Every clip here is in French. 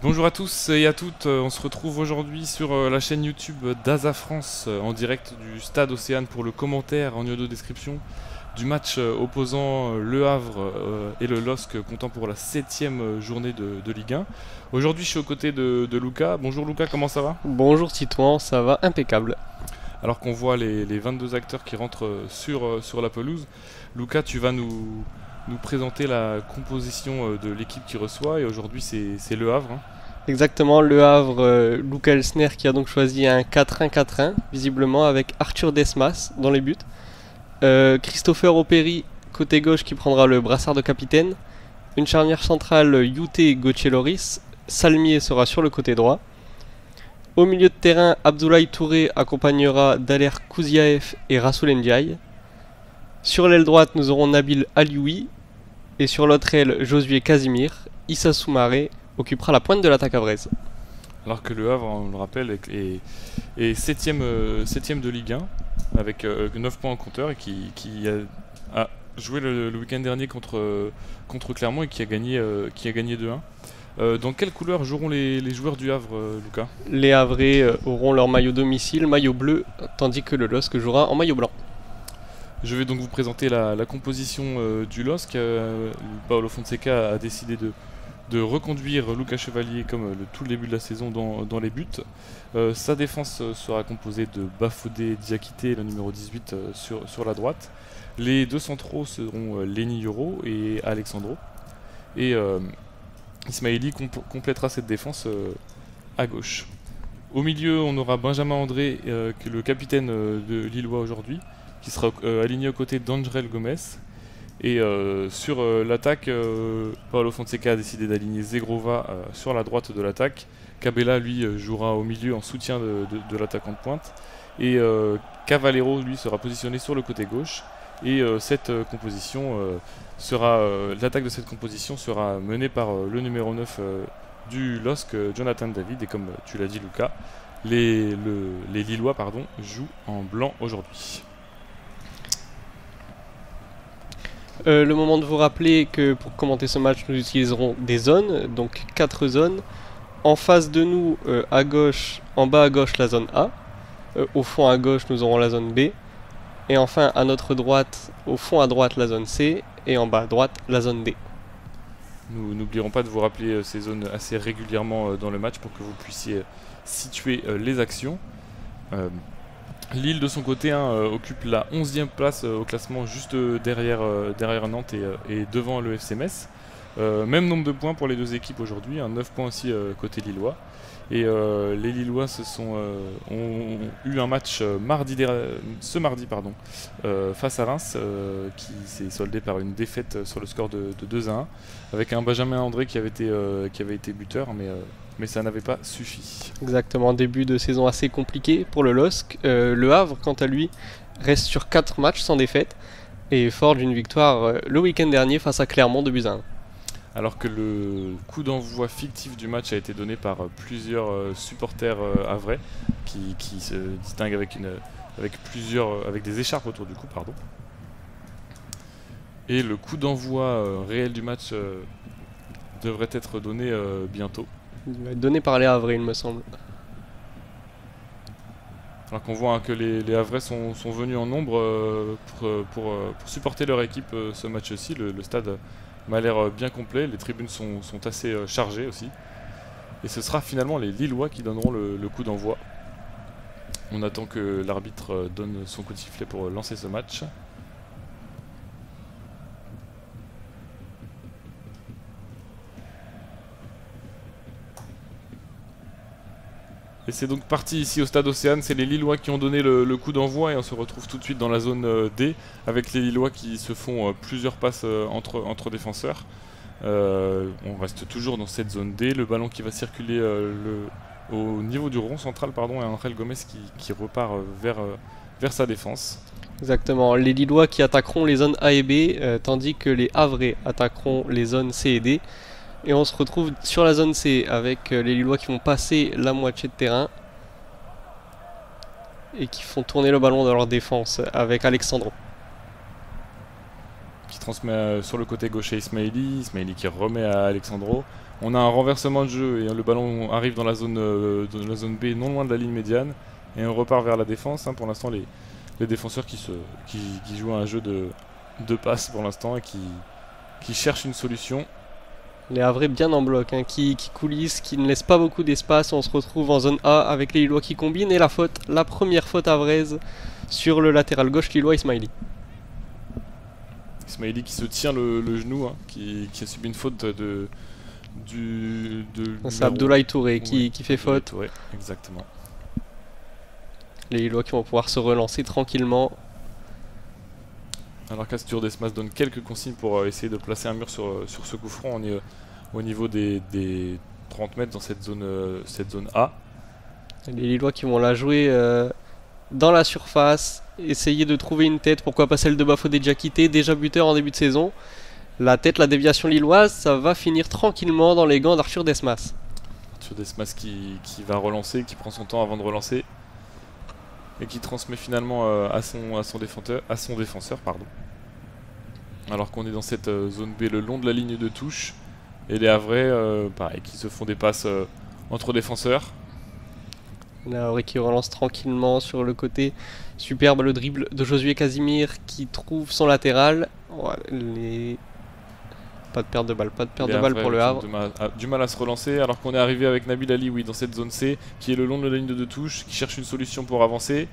Bonjour à tous et à toutes, on se retrouve aujourd'hui sur la chaîne YouTube d'Asa France en direct du Stade Océane pour le commentaire en audio description du match opposant Le Havre et le LOSC comptant pour la 7ème journée de Ligue 1. Aujourd'hui je suis aux côtés de Lucas. Bonjour Lucas, comment ça va? Bonjour Titouan, ça va impeccable. Alors qu'on voit les 22 acteurs qui rentrent sur la pelouse, Lucas, tu vas nous présenter la composition de l'équipe qui reçoit, et aujourd'hui c'est Le Havre, hein. Exactement, Le Havre, Luca Elsner qui a donc choisi un 4-1-4-1, visiblement avec Arthur Desmas dans les buts. Christopher Operi, côté gauche, qui prendra le brassard de capitaine. Une charnière centrale, Yute Gauthier-Loris. Salmier sera sur le côté droit. Au milieu de terrain, Abdoulaye Touré accompagnera Daler Kouziaev et Rassoul Ndiaye. Sur l'aile droite, nous aurons Nabil Alioui. Et sur l'autre aile, Josué Casimir. Issa Soumaré occupera la pointe de l'attaque havraise. Alors que Le Havre, on le rappelle, est 7ème de Ligue 1 avec 9 points en compteur et qui a joué le week-end dernier contre Clermont et qui a gagné 2-1. Dans quelle couleur joueront les joueurs du Havre, Lucas? Les Havrais auront leur maillot domicile, maillot bleu, tandis que le LOSC jouera en maillot blanc. Je vais donc vous présenter la composition du LOSC. Paulo Fonseca a décidé de reconduire Lucas Chevalier comme tout le début de la saison dans les buts. Sa défense sera composée de Bafodé Diakité, le numéro 18 sur la droite. Les deux centraux seront Lenny Yoro et Alexandro. Et Ismaili complétera cette défense à gauche. Au milieu, on aura Benjamin André, le capitaine de Lillois aujourd'hui, qui sera aligné aux côtés d'Angel Gomez. Et sur l'attaque, Paulo Fonseca a décidé d'aligner Zegrova sur la droite de l'attaque. Cabella, lui, jouera au milieu en soutien de l'attaquant de pointe. Et Cavallero, lui, sera positionné sur le côté gauche. Et l'attaque de cette composition sera menée par le numéro 9 du LOSC, Jonathan David. Et comme tu l'as dit, Lucas, les Lillois jouent en blanc aujourd'hui. Le moment de vous rappeler que pour commenter ce match, nous utiliserons des zones, donc 4 zones. En face de nous, à gauche, en bas à gauche, la zone A. Au fond à gauche, nous aurons la zone B. Et enfin, à notre droite, au fond à droite, la zone C. Et en bas à droite, la zone D. Nous n'oublierons pas de vous rappeler ces zones assez régulièrement dans le match pour que vous puissiez situer les actions. Lille, de son côté, occupe la 11e place au classement, juste derrière Nantes et devant le FC Metz. Même nombre de points pour les deux équipes aujourd'hui, 9 points aussi côté lillois. Et les Lillois ont eu un match ce mardi face à Reims, qui s'est soldé par une défaite sur le score de 2-1, avec un Benjamin André qui avait été buteur, mais ça n'avait pas suffi. Exactement, début de saison assez compliqué pour le LOSC. Le Havre, quant à lui, reste sur 4 matchs sans défaite et est fort d'une victoire le week-end dernier face à Clermont de 2-1. Alors que le coup d'envoi fictif du match a été donné par plusieurs supporters havrais qui se distinguent avec des écharpes autour du cou, pardon. Et le coup d'envoi réel du match devrait être donné bientôt. Il va être donné par les Havrais, il me semble. Alors qu'on voit que les Havrais sont venus en nombre pour supporter leur équipe ce match-ci. Le stade m'a l'air bien complet, les tribunes sont assez chargées aussi. Et ce sera finalement les Lillois qui donneront le coup d'envoi. On attend que l'arbitre donne son coup de sifflet pour lancer ce match. Et c'est donc parti ici au Stade Océane, c'est les Lillois qui ont donné le coup d'envoi et on se retrouve tout de suite dans la zone D avec les Lillois qui se font plusieurs passes entre défenseurs. On reste toujours dans cette zone D, le ballon qui va circuler au niveau du rond central et Angel Gomez qui repart vers sa défense. Exactement, les Lillois qui attaqueront les zones A et B, tandis que les Havrais attaqueront les zones C et D. Et on se retrouve sur la zone C avec les Lillois qui vont passer la moitié de terrain et qui font tourner le ballon dans leur défense avec Alexandro. Qui transmet sur le côté gauche à Ismaili qui remet à Alexandro. On a un renversement de jeu et le ballon arrive dans la zone B, non loin de la ligne médiane. Et on repart vers la défense. Pour l'instant, les défenseurs qui jouent à un jeu de passe pour l'instant et qui cherchent une solution. Les Havrais bien en bloc, qui coulissent, qui ne laissent pas beaucoup d'espace. On se retrouve en zone A avec les Lillois qui combinent. Et la première faute havraise sur le latéral gauche Lillois, Ismaili. Ismaili qui se tient le genou, qui a subi une faute c'est Abdoulaye Touré qui fait faute. Touré, exactement. Les Lillois qui vont pouvoir se relancer tranquillement. Alors qu'Arthur Desmas donne quelques consignes pour essayer de placer un mur sur ce coup franc. On est au niveau des 30 mètres dans cette zone A. Les Lillois qui vont la jouer dans la surface, essayer de trouver une tête, pourquoi pas celle de Bafodé Diakité, déjà buteur en début de saison. La déviation lilloise, ça va finir tranquillement dans les gants d'Arthur Desmas. Arthur Desmas qui va relancer, qui prend son temps avant de relancer. Et qui transmet finalement à son défenseur. Alors qu'on est dans cette zone B le long de la ligne de touche. Et les Havrais, pareil, qui se font des passes entre défenseurs. Les Havrais qui relance tranquillement sur le côté. Superbe le dribble de Josué Casimir qui trouve son latéral. Pas de perte de balle, pour le Havre. Du mal à se relancer alors qu'on est arrivé avec Nabil Ali dans cette zone C qui est le long de la ligne de touche, qui cherche une solution pour avancer.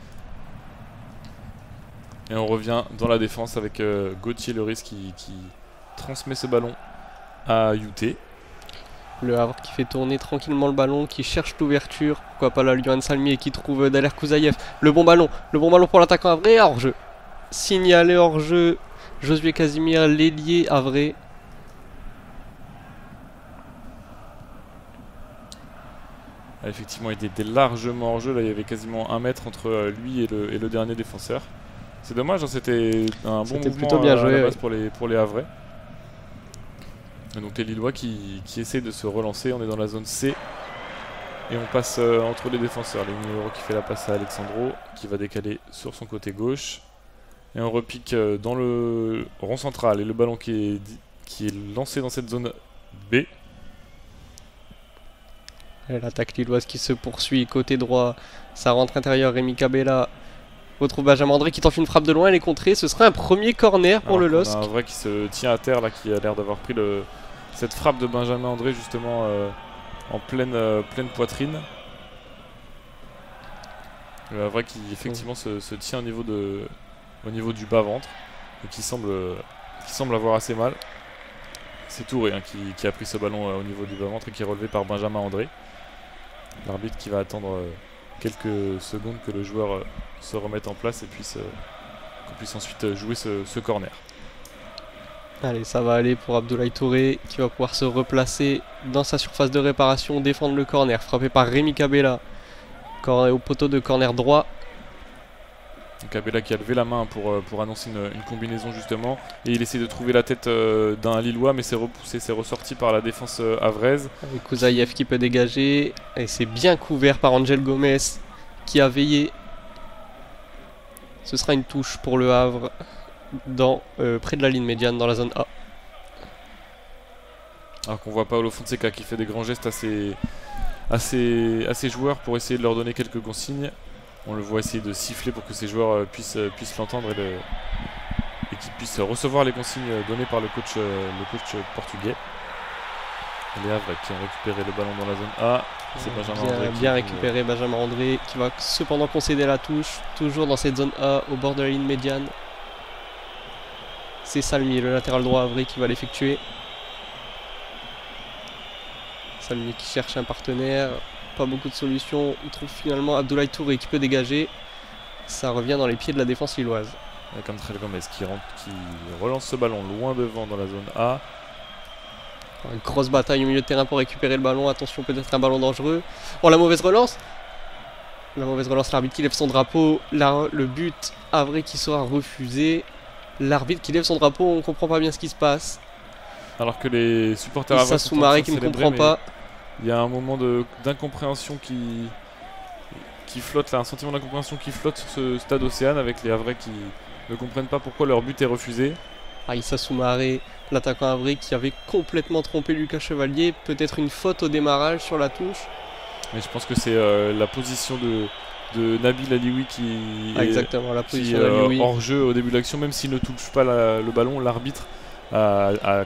Et on revient dans la défense avec Gauthier Leris qui transmet ce ballon à Youté. Le Havre qui fait tourner tranquillement le ballon, qui cherche l'ouverture. Pourquoi pas là, Luan Salmi qui trouve Daler Kouzaïev. Le bon ballon pour l'attaquant havrais, hors-jeu. Signalé hors-jeu, Josué Casimir, l'ailier havrais. Effectivement, il était largement hors-jeu. Là, il y avait quasiment 1 mètre entre lui et le dernier défenseur. C'est dommage, c'était un bon mouvement plutôt bien joué, à la base pour les Havrais. Et donc les Lillois qui essaient de se relancer. On est dans la zone C. Et on passe entre les défenseurs. Les numéros qui fait la passe à Alexandro, qui va décaler sur son côté gauche. Et on repique dans le rond central. Et le ballon qui est lancé dans cette zone B. L'attaque lilloise qui se poursuit côté droit, ça rentre intérieur, Rémi Cabella retrouve Benjamin André qui tente une frappe de loin, elle est contrée, ce sera un premier corner pour le LOSC. Un vrai qui se tient à terre là, qui a l'air d'avoir pris cette frappe de Benjamin André justement en pleine poitrine. Le vrai qui effectivement se tient au niveau du bas-ventre et qui semble avoir assez mal. C'est Touré qui a pris ce ballon au niveau du bas-ventre et qui est relevé par Benjamin André. L'arbitre qui va attendre quelques secondes que le joueur se remette en place et qu'on puisse ensuite jouer ce corner. Allez, ça va aller pour Abdoulaye Touré qui va pouvoir se replacer dans sa surface de réparation, défendre le corner, frappé par Rémi Cabella au poteau de corner droit. Cabella qui a levé la main pour annoncer une combinaison justement, et il essaie de trouver la tête d'un Lillois, mais c'est repoussé, c'est ressorti par la défense havraise. Avec Kouzaïev qui peut dégager, et c'est bien couvert par Angel Gomez qui a veillé. Ce sera une touche pour le Havre près de la ligne médiane dans la zone A. Alors qu'on voit Paolo Fonseca qui fait des grands gestes à ses joueurs pour essayer de leur donner quelques consignes. On le voit essayer de siffler pour que ses joueurs puissent l'entendre et qu'ils puissent recevoir les consignes données par le coach portugais. Les Havres qui ont récupéré le ballon dans la zone A. C'est Benjamin André bien récupéré, Benjamin André qui va cependant concéder la touche. Toujours dans cette zone A au bord de la ligne médiane. C'est Salmi, le latéral droit havrais, qui va l'effectuer. Salmi qui cherche un partenaire. Pas beaucoup de solutions, il trouve finalement Abdoulaye Touré qui peut dégager. Ça revient dans les pieds de la défense lilloise. Avec Angel Gomez qui relance ce ballon loin devant dans la zone A. Une grosse bataille au milieu de terrain pour récupérer le ballon. Attention, peut-être un ballon dangereux. Oh, la mauvaise relance. L'arbitre qui lève son drapeau. Là, le but havrais qui sera refusé. L'arbitre qui lève son drapeau, on comprend pas bien ce qui se passe. Alors que les supporters havrais sont Soumaré qui ne comprend pas. Il y a un moment d'incompréhension qui flotte là, un sentiment d'incompréhension qui flotte sur ce stade Océane avec les Havrais qui ne comprennent pas pourquoi leur but est refusé. Issa Soumaré, l'attaquant havrais qui avait complètement trompé Lucas Chevalier. Peut-être une faute au démarrage sur la touche. Mais je pense que c'est la position de Nabil Alioui qui exactement, la position qui, d'Alioui. hors jeu au début de l'action, même s'il ne touche pas le ballon, l'arbitre a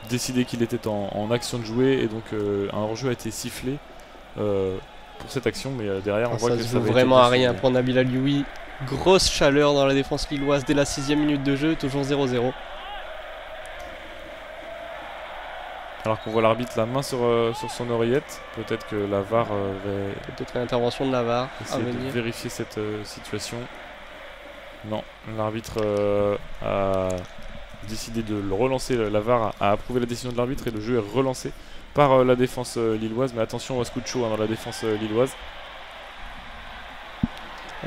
décidé qu'il était en action de jouer et donc un hors-jeu a été sifflé pour cette action, mais derrière on voit que se ça joue avait vraiment été à rien décidé. pour Nabil Alioui. Grosse chaleur dans la défense lilloise dès la 6ème minute de jeu, toujours 0-0. Alors qu'on voit l'arbitre la main sur son oreillette, peut-être que la VAR va Peut-être une intervention de la VAR à essayer de venir. vérifier cette situation. Non, l'arbitre a décidé de le relancer. La VAR a approuvé la décision de l'arbitre et le jeu est relancé par la défense lilloise. Mais attention, à ce coup de chaud dans la défense lilloise.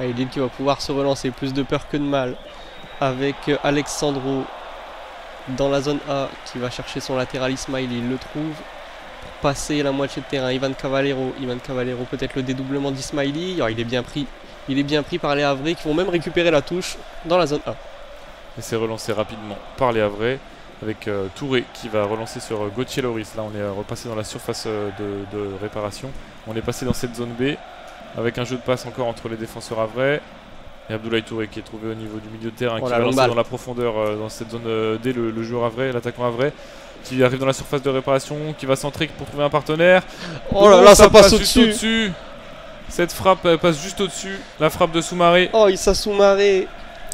Et Lille qui va pouvoir se relancer, plus de peur que de mal, avec Alexandro dans la zone A qui va chercher son latéral Ismaili. Il le trouve pour passer la moitié de terrain. Ivan Cavallero peut-être le dédoublement d'Ismaili. Il est bien pris par les Havrais qui vont même récupérer la touche dans la zone A. Et c'est relancé rapidement par les Havrais avec Touré qui va relancer sur Gauthier Loris. Là on est repassé dans la surface de réparation. On est passé dans cette zone B avec un jeu de passe encore entre les défenseurs havrais. Et Abdoulaye Touré qui est trouvé au niveau du milieu de terrain, qui va lancer dans la profondeur dans cette zone D le joueur havrais, l'attaquant havrais, qui arrive dans la surface de réparation, qui va centrer pour trouver un partenaire. Oh là là, ça passe au-dessus. Cette frappe passe juste au-dessus, la frappe de Soumaré. Oh, Issa Soumaré,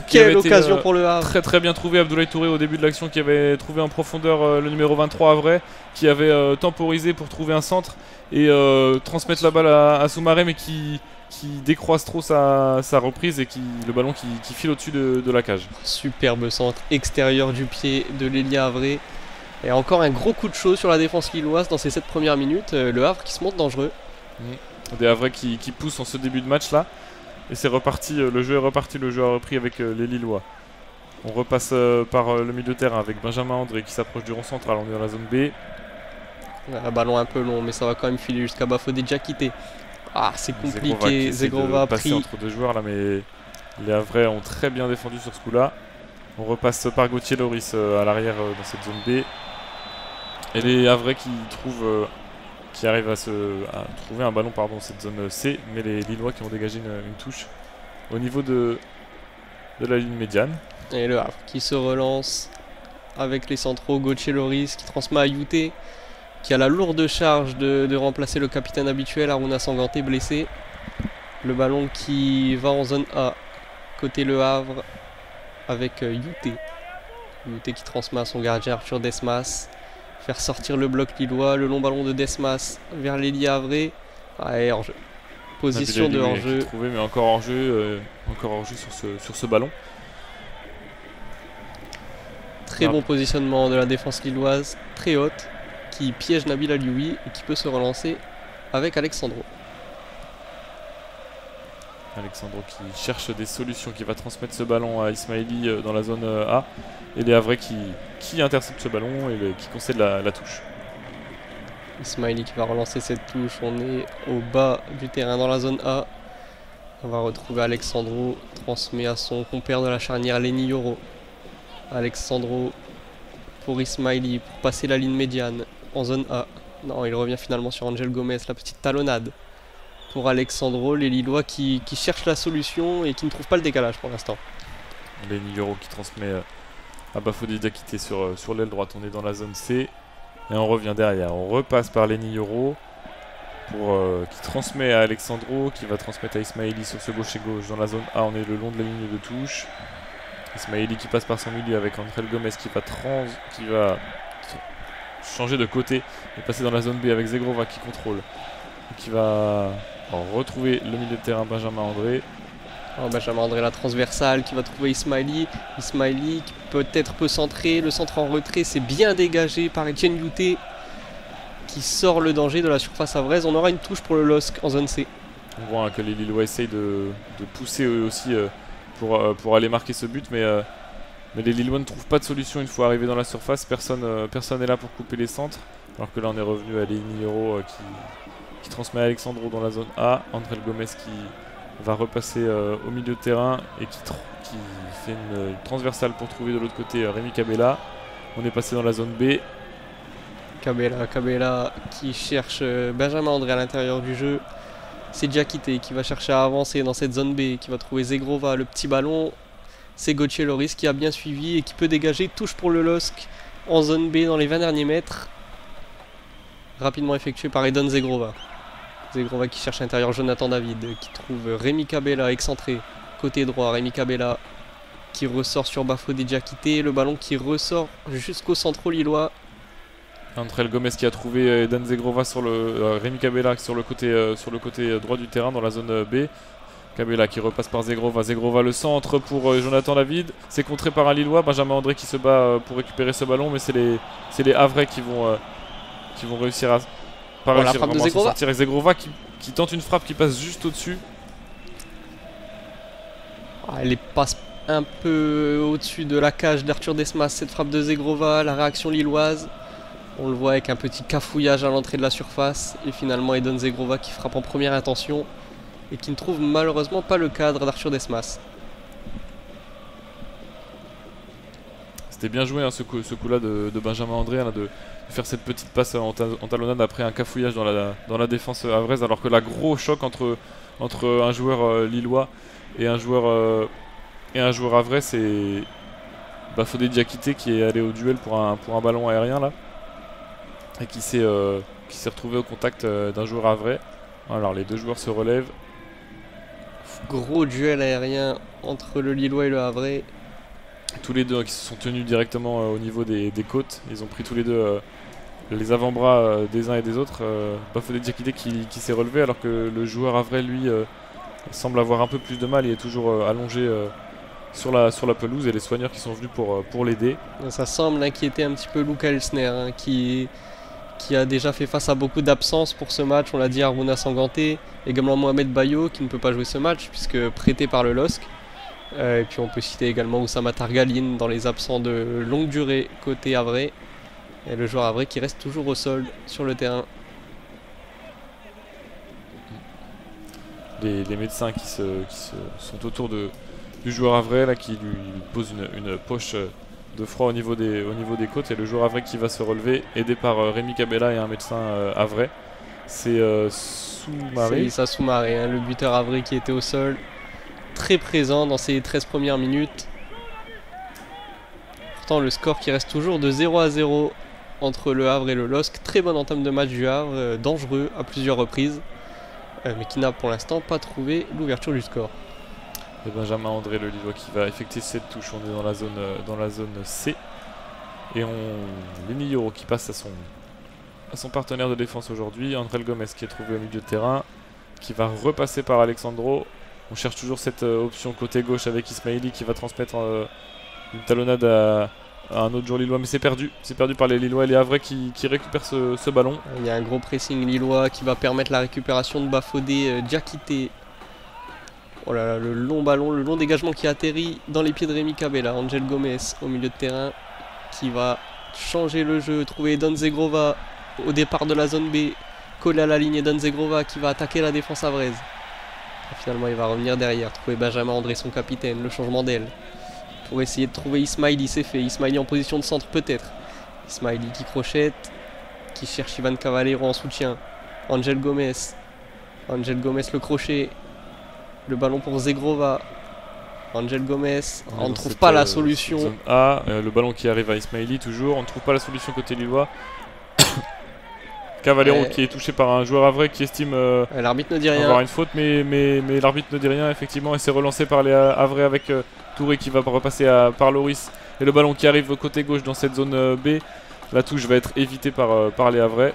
quelle occasion pour le Havre. Très très bien trouvé Abdoulaye Touré au début de l'action, qui avait trouvé en profondeur le numéro 23 havrais, qui avait temporisé pour trouver un centre et transmettre la balle à Soumaré, mais qui décroise trop sa reprise et le ballon qui file au-dessus de la cage. Superbe centre extérieur du pied de l'Elia Havrais. Et encore un gros coup de chaud sur la défense lilloise dans ces 7 premières minutes. Le Havre qui se montre dangereux. Des Havrais qui poussent en ce début de match là. Et c'est reparti, le jeu est reparti, le jeu a repris avec les Lillois. On repasse par le milieu de terrain avec Benjamin André qui s'approche du rond central, on est dans la zone B. Un ballon un peu long, mais ça va quand même filer jusqu'à Bafodé déjà quitté. Ah, c'est compliqué. Zegrova a pris entre deux joueurs là, mais les Havrais ont très bien défendu sur ce coup-là. On repasse par Gauthier Loris à l'arrière dans cette zone B. Et les Havrais qui arrivent à trouver un ballon dans cette zone C, mais les Lillois qui ont dégagé une touche au niveau de la ligne médiane. Et le Havre qui se relance avec les centraux, Gauthier Loris qui transmet à Youté, qui a la lourde charge de remplacer le capitaine habituel, Aruna Sanganté blessé. Le ballon qui va en zone A, côté Le Havre, avec Youté. Youté qui transmet à son gardien Arthur Desmas. Faire sortir le bloc lillois, le long ballon de Desmas vers l'Elia Havrais. Et hors-jeu. Position de hors-jeu. Trouvé, mais encore hors-jeu sur ce ballon. Très bon positionnement de la défense lilloise, très haute, qui piège Nabil Alioui et qui peut se relancer avec Alexandro. Alexandro qui cherche des solutions, qui va transmettre ce ballon à Ismaili dans la zone A. Et les Havrais qui intercepte ce ballon et qui concède la touche. Ismaili qui va relancer cette touche, on est au bas du terrain dans la zone A. On va retrouver Alexandro, transmet à son compère de la charnière Lenny Yoro. Alexandro pour Ismaili pour passer la ligne médiane en zone A. Non, il revient finalement sur Angel Gomez, la petite talonnade pour Alexandro, les Lillois qui cherchent la solution et qui ne trouvent pas le décalage pour l'instant. Lenny Yoro qui transmet à Bafodé Diakité sur l'aile droite, on est dans la zone C et on revient derrière, on repasse par Lenny Yoro qui transmet à Alexandro, qui va transmettre à Ismaili sur ce gauche et gauche dans la zone A, on est le long de la ligne de touche. Ismaili qui passe par son milieu avec Angel Gomez qui va changer de côté et passer dans la zone B avec Zegrova qui contrôle et qui va retrouver le milieu de terrain Benjamin André. Benjamin André la transversale qui va trouver Ismaili. Ismaili qui peut-être peut centrer. Le centre en retrait, c'est bien dégagé par Etienne Youté qui sort le danger de la surface havraise. On aura une touche pour le LOSC en zone C. On voit que les Lillois essayent de pousser eux aussi pour aller marquer ce but, mais les Lillois ne trouvent pas de solution une fois arrivés dans la surface. Personne n'est là pour couper les centres, alors que là on est revenu à Lenny Yoro qui transmet à Alexandro dans la zone A. André Gomez va repasser au milieu de terrain et qui fait une transversale pour trouver de l'autre côté Rémi Cabella. On est passé dans la zone B. Cabella qui cherche Benjamin André à l'intérieur du jeu. C'est Diakité qui va chercher à avancer dans cette zone B, qui va trouver Zegrova, le petit ballon. C'est Gauthier Loris qui a bien suivi et qui peut dégager. Touche pour le LOSC en zone B dans les 20 derniers mètres. Rapidement effectué par Edon Zegrova. Zegrova qui cherche à l'intérieur Jonathan David, qui trouve Rémi Cabella excentré. Côté droit, Rémi Cabella qui ressort sur Bafodé Diakité. Le ballon qui ressort jusqu'au centre lillois. André Gomez qui a trouvé Edon Zegrova sur le Rémi Cabella sur le côté droit du terrain dans la zone B. Cabella qui repasse par Zegrova. Zegrova le centre pour Jonathan David. C'est contré par un Lillois. Benjamin André qui se bat pour récupérer ce ballon, mais c'est les Havrais qui vont réussir à s'en sortir. Et Zegrova qui tente une frappe qui passe juste au-dessus. Elle passe un peu au-dessus de la cage d'Arthur Desmas, cette frappe de Zegrova. La réaction lilloise. On le voit avec un petit cafouillage à l'entrée de la surface. Et finalement Edon Zegrova qui frappe en première intention et qui ne trouve malheureusement pas le cadre d'Arthur Desmas. C'était bien joué hein, ce coup-là de Benjamin André, hein, de faire cette petite passe en talonnade après un cafouillage dans la défense havraise, alors que là, gros choc entre un joueur lillois et un joueur havrais, c'est Bafodé Diakité qui est allé au duel pour un ballon aérien là. Et qui s'est retrouvé au contact d'un joueur havrais. Alors les deux joueurs se relèvent. Gros duel aérien entre le Lillois et le Havrais. Tous les deux qui se sont tenus directement au niveau des côtes. Ils ont pris tous les deux les avant-bras des uns et des autres. Bafodé Diakité qui s'est relevé alors que le joueur havrais lui semble avoir un peu plus de mal. Il est toujours allongé sur la pelouse et les soigneurs qui sont venus pour l'aider. Ça semble inquiéter un petit peu Luca Elsner hein, qui a déjà fait face à beaucoup d'absences pour ce match. On l'a dit, Aruna Sanganté, également Mohamed Bayo qui ne peut pas jouer ce match puisque prêté par le LOSC. Et puis on peut citer également Oussama Targaline dans les absents de longue durée côté havrais. Et le joueur havrais qui reste toujours au sol sur le terrain. Les médecins qui sont autour du joueur havrais là, qui lui pose une poche de froid au niveau des côtes, et le joueur havrais qui va se relever, aidé par Rémi Cabella et un médecin havrais. C'est Soumaré. C'est Issa Soumaré, hein, le buteur havrais qui était au sol, très présent dans ces 13 premières minutes. Pourtant le score qui reste toujours de 0-0 entre le Havre et le LOSC. Très bonne entame de match du Havre, dangereux à plusieurs reprises, mais qui n'a pour l'instant pas trouvé l'ouverture du score. Et Benjamin André, le Lillois, qui va effectuer cette touche. On est dans la zone C. Et Lenny Yoro qui passe à son partenaire de défense aujourd'hui. André Gomez qui est trouvé au milieu de terrain, qui va repasser par Alexandro. On cherche toujours cette option côté gauche avec Ismaili qui va transmettre une talonnade à un autre joueur lillois. Mais c'est perdu. C'est perdu par les Lillois et les Havrais qui récupèrent ce ballon. Il y a un gros pressing lillois qui va permettre la récupération de Bafodé Diakité. Oh là là, le long ballon, le long dégagement qui atterrit dans les pieds de Rémi Cabella. Angel Gomez au milieu de terrain qui va changer le jeu, trouver Edon Zegrova au départ de la zone B, collé à la ligne. Edon Zegrova qui va attaquer la défense havraise. Et finalement il va revenir derrière, trouver Benjamin André, son capitaine, le changement d'aile. Pour essayer de trouver Ismaili, c'est fait. Ismaili en position de centre peut-être. Ismaili qui crochette, qui cherche Ivan Cavallero en soutien. Angel Gomez le crochet. Le ballon pour Zegrova. Angel Gomez. On ne trouve pas la solution. Le ballon qui arrive à Ismaili toujours. On ne trouve pas la solution côté lillois. Cavallero qui est touché par un joueur havrais qui estime l'arbitre ne dit rien. Avoir une faute, mais l'arbitre ne dit rien effectivement. Et c'est relancé par les havrais avec Touré qui va repasser par Loris. Et le ballon qui arrive côté gauche dans cette zone B. La touche va être évitée par les havrais.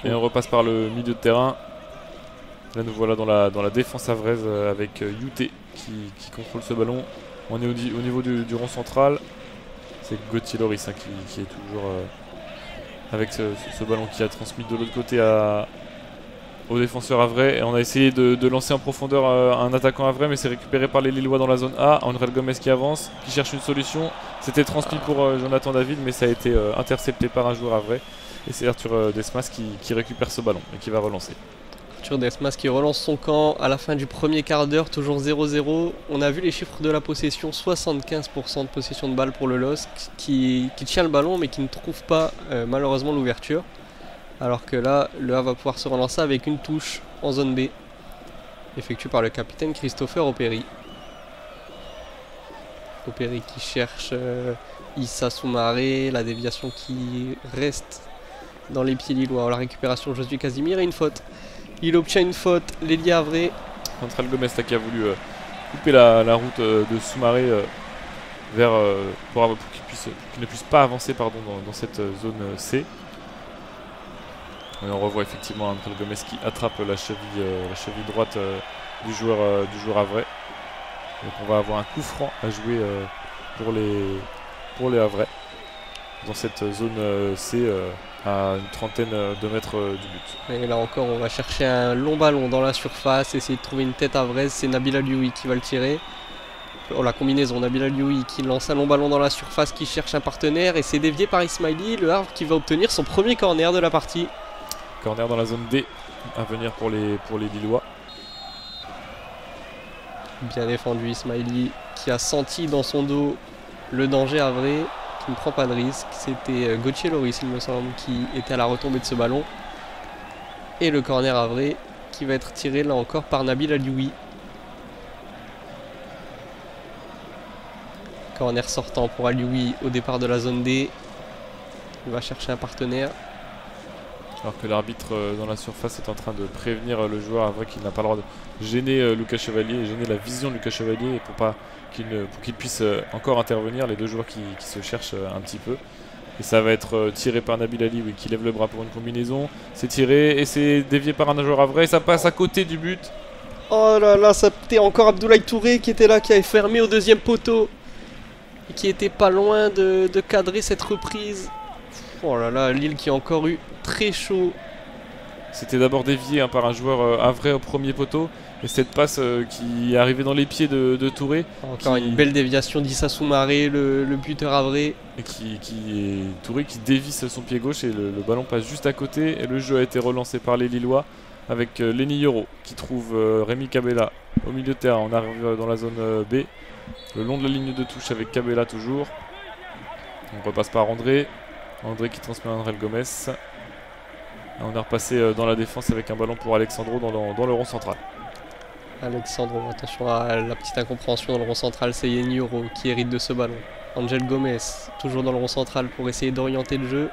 Et on repasse par le milieu de terrain. Là nous voilà dans la défense havraise avec Youté qui contrôle ce ballon. On est au niveau du rond central. C'est Gauthier Loris hein, qui est toujours avec ce ballon qui a transmis de l'autre côté au défenseur havrais. Et on a essayé de lancer en profondeur un attaquant havrais, mais c'est récupéré par les Lillois dans la zone A. André Gomez qui avance, qui cherche une solution. C'était transmis pour Jonathan David, mais ça a été intercepté par un joueur havrais. Et c'est Arthur Desmas qui récupère ce ballon et qui va relancer. Arthur Desmas qui relance son camp à la fin du premier quart d'heure, toujours 0-0. On a vu les chiffres de la possession, 75% de possession de balle pour le LOSC qui tient le ballon mais qui ne trouve pas malheureusement l'ouverture. Alors que là, le Havre va pouvoir se relancer avec une touche en zone B, effectuée par le capitaine Christopher Opéry. Opéry qui cherche Issa Soumaré, la déviation qui reste dans les pieds lillois. La récupération Josué Casimir et une faute. Il obtient une faute, l'ailier Havrais. André Gomes qui a voulu couper la route de Soumaré vers pour qu'il ne puisse pas avancer dans cette zone C. Et on revoit effectivement André Gomes qui attrape la cheville droite du joueur havrais. Donc on va avoir un coup franc à jouer pour les Havrais dans cette zone C à une trentaine de mètres du but. Et là encore on va chercher un long ballon dans la surface, essayer de trouver une tête havraise, c'est Nabil Alioui qui va le tirer. Oh, la combinaison, Nabil Alioui qui lance un long ballon dans la surface, qui cherche un partenaire et c'est dévié par Ismaili, le Havre qui va obtenir son premier corner de la partie. Corner dans la zone D à venir pour les Lillois. Bien défendu Ismaili qui a senti dans son dos le danger havrais, qui ne prend pas de risque. C'était Gauthier Loris il me semble qui était à la retombée de ce ballon. Et le corner havrais qui va être tiré là encore par Nabil Alioui. Corner sortant pour Alioui au départ de la zone D. Il va chercher un partenaire. Alors que l'arbitre dans la surface est en train de prévenir le joueur havrais qu'il n'a pas le droit de gêner Lucas Chevalier, gêner la vision de Lucas Chevalier pour qu'il puisse encore intervenir, les deux joueurs qui se cherchent un petit peu. Et ça va être tiré par Nabil Ali qui lève le bras pour une combinaison. C'est tiré et c'est dévié par un joueur havrais et ça passe à côté du but. Oh là là, c'était encore Abdoulaye Touré qui était là, qui avait fermé au deuxième poteau. Et qui était pas loin de cadrer cette reprise. Oh là là, Lille qui a encore eu très chaud. C'était d'abord dévié par un joueur havrais au premier poteau. Et cette passe qui est arrivée dans les pieds de Touré. Encore une belle déviation d'Issa Soumaré, le buteur havrais. Et Touré qui dévisse son pied gauche et le ballon passe juste à côté. Et le jeu a été relancé par les Lillois avec Lenny Yoro qui trouve Rémi Cabella au milieu de terrain. On arrive dans la zone B, le long de la ligne de touche avec Cabella toujours. On repasse par André. André qui transmet à André Gomes. Et on est repassé dans la défense avec un ballon pour Alexandro dans le rond central. Alexandro, attention à la petite incompréhension dans le rond central, c'est Yoro qui hérite de ce ballon. Angel Gomes, toujours dans le rond central pour essayer d'orienter le jeu.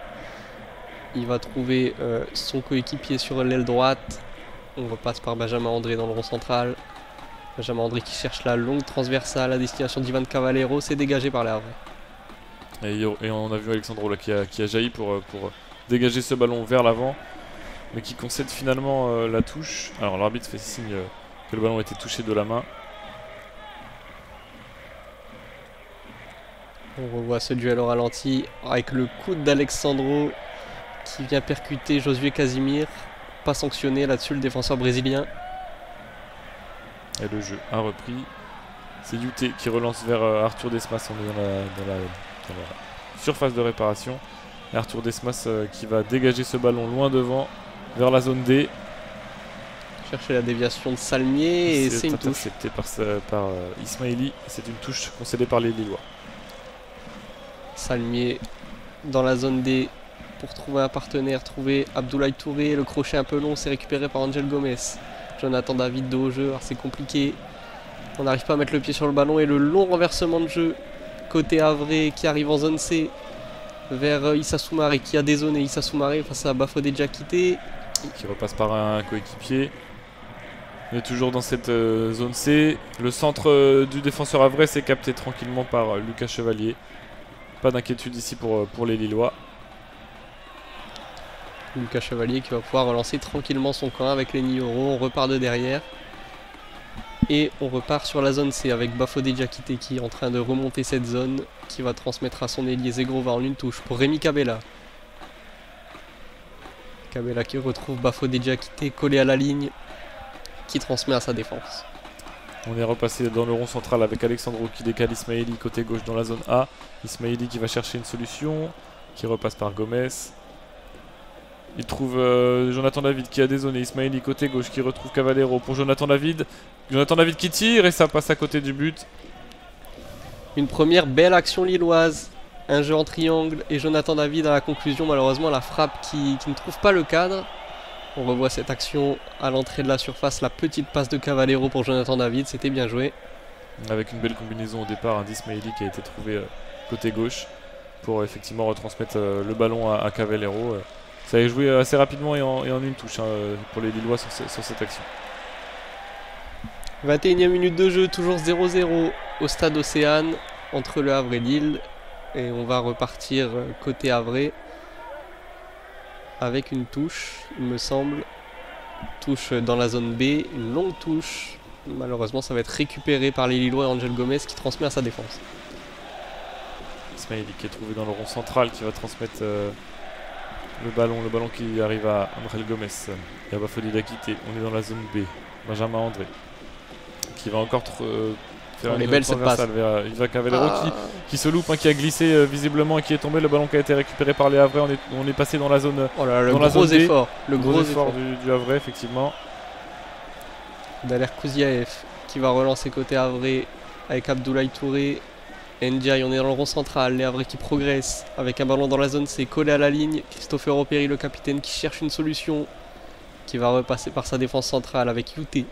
Il va trouver son coéquipier sur l'aile droite. On repasse par Benjamin André dans le rond central. Benjamin André qui cherche la longue transversale à destination d'Ivan Cavallero, c'est dégagé par l'Havre. Et on a vu Alexandro là, qui a jailli pour dégager ce ballon vers l'avant, mais qui concède finalement la touche. Alors l'arbitre fait signe que le ballon a été touché de la main. On revoit ce duel au ralenti avec le coude d'Alexandro qui vient percuter Josué Casimir. Pas sanctionné là-dessus le défenseur brésilien. Et le jeu a repris. C'est Youté qui relance vers Arthur Desmas. On est dans la surface de réparation. Et Arthur Desmas qui va dégager ce ballon loin devant vers la zone D. Chercher la déviation de Salmier et c'est une touche. Intercepté par Ismaili. C'est une touche concédée par les Lillois. Salmier dans la zone D pour trouver un partenaire, trouver Abdoulaye Touré. Le crochet un peu long, c'est récupéré par Angel Gomes. Jonathan David dos au jeu, alors c'est compliqué. On n'arrive pas à mettre le pied sur le ballon et le long renversement de jeu côté havrais qui arrive en zone C vers Issa Soumaré qui a dézoné Issa Soumaré face à Bafodé Diakité. Qui repasse par un coéquipier. On est toujours dans cette zone C. Le centre du défenseur havrais s'est capté tranquillement par Lucas Chevalier. Pas d'inquiétude ici pour les Lillois. Lucas Chevalier qui va pouvoir relancer tranquillement son camp avec les Nioro. On repart de derrière. Et on repart sur la zone C avec Bafodé Diakité qui est en train de remonter cette zone. Qui va transmettre à son ailier Zegrova en une touche pour Rémi Cabella. Cabella qui retrouve Bafodé Diakité collé à la ligne. Qui transmet à sa défense. On est repassé dans le rond central avec Alexandro qui décale Ismaili côté gauche dans la zone A. Ismaili qui va chercher une solution, qui repasse par Gomes. Il trouve Jonathan David qui a dézoné. Ismaili côté gauche qui retrouve Cavallero pour Jonathan David. Jonathan David qui tire et ça passe à côté du but. Une première belle action lilloise. Un jeu en triangle et Jonathan David à la conclusion. Malheureusement, la frappe qui ne trouve pas le cadre. On revoit cette action à l'entrée de la surface. La petite passe de Cavallero pour Jonathan David. C'était bien joué. Avec une belle combinaison au départ d'Ismaili qui a été trouvé côté gauche pour effectivement retransmettre le ballon à Cavallero. Ça a joué assez rapidement et en une touche pour les Lillois sur cette action. 21e minute de jeu, toujours 0-0 au stade Océane entre le Havre et Lille. Et on va repartir côté Havre avec une touche, il me semble. Touche dans la zone B, une longue touche. Malheureusement, ça va être récupéré par les Lillois et Angel Gomez qui transmet à sa défense. Ismaili qui est trouvé dans le rond central qui va transmettre le ballon qui arrive à Angel Gomez. Et à Bafodé d'Akité, on est dans la zone B. Benjamin André qui va encore faire une belle cette passe vers Iva Cavallero qui se loupe, qui a glissé visiblement et qui est tombé. Le ballon qui a été récupéré par les Havrais. On est passé dans la zone. Oh là, le gros effort. Le gros effort du Havrais, effectivement. Daler Kouziaev qui va relancer côté Havrais avec Abdoulaye Touré. Ndiaye, on est dans le rond central, les Havrais qui progressent avec un ballon dans la zone C collé à la ligne. Christopher Opéry, le capitaine, qui cherche une solution, qui va repasser par sa défense centrale avec Youté.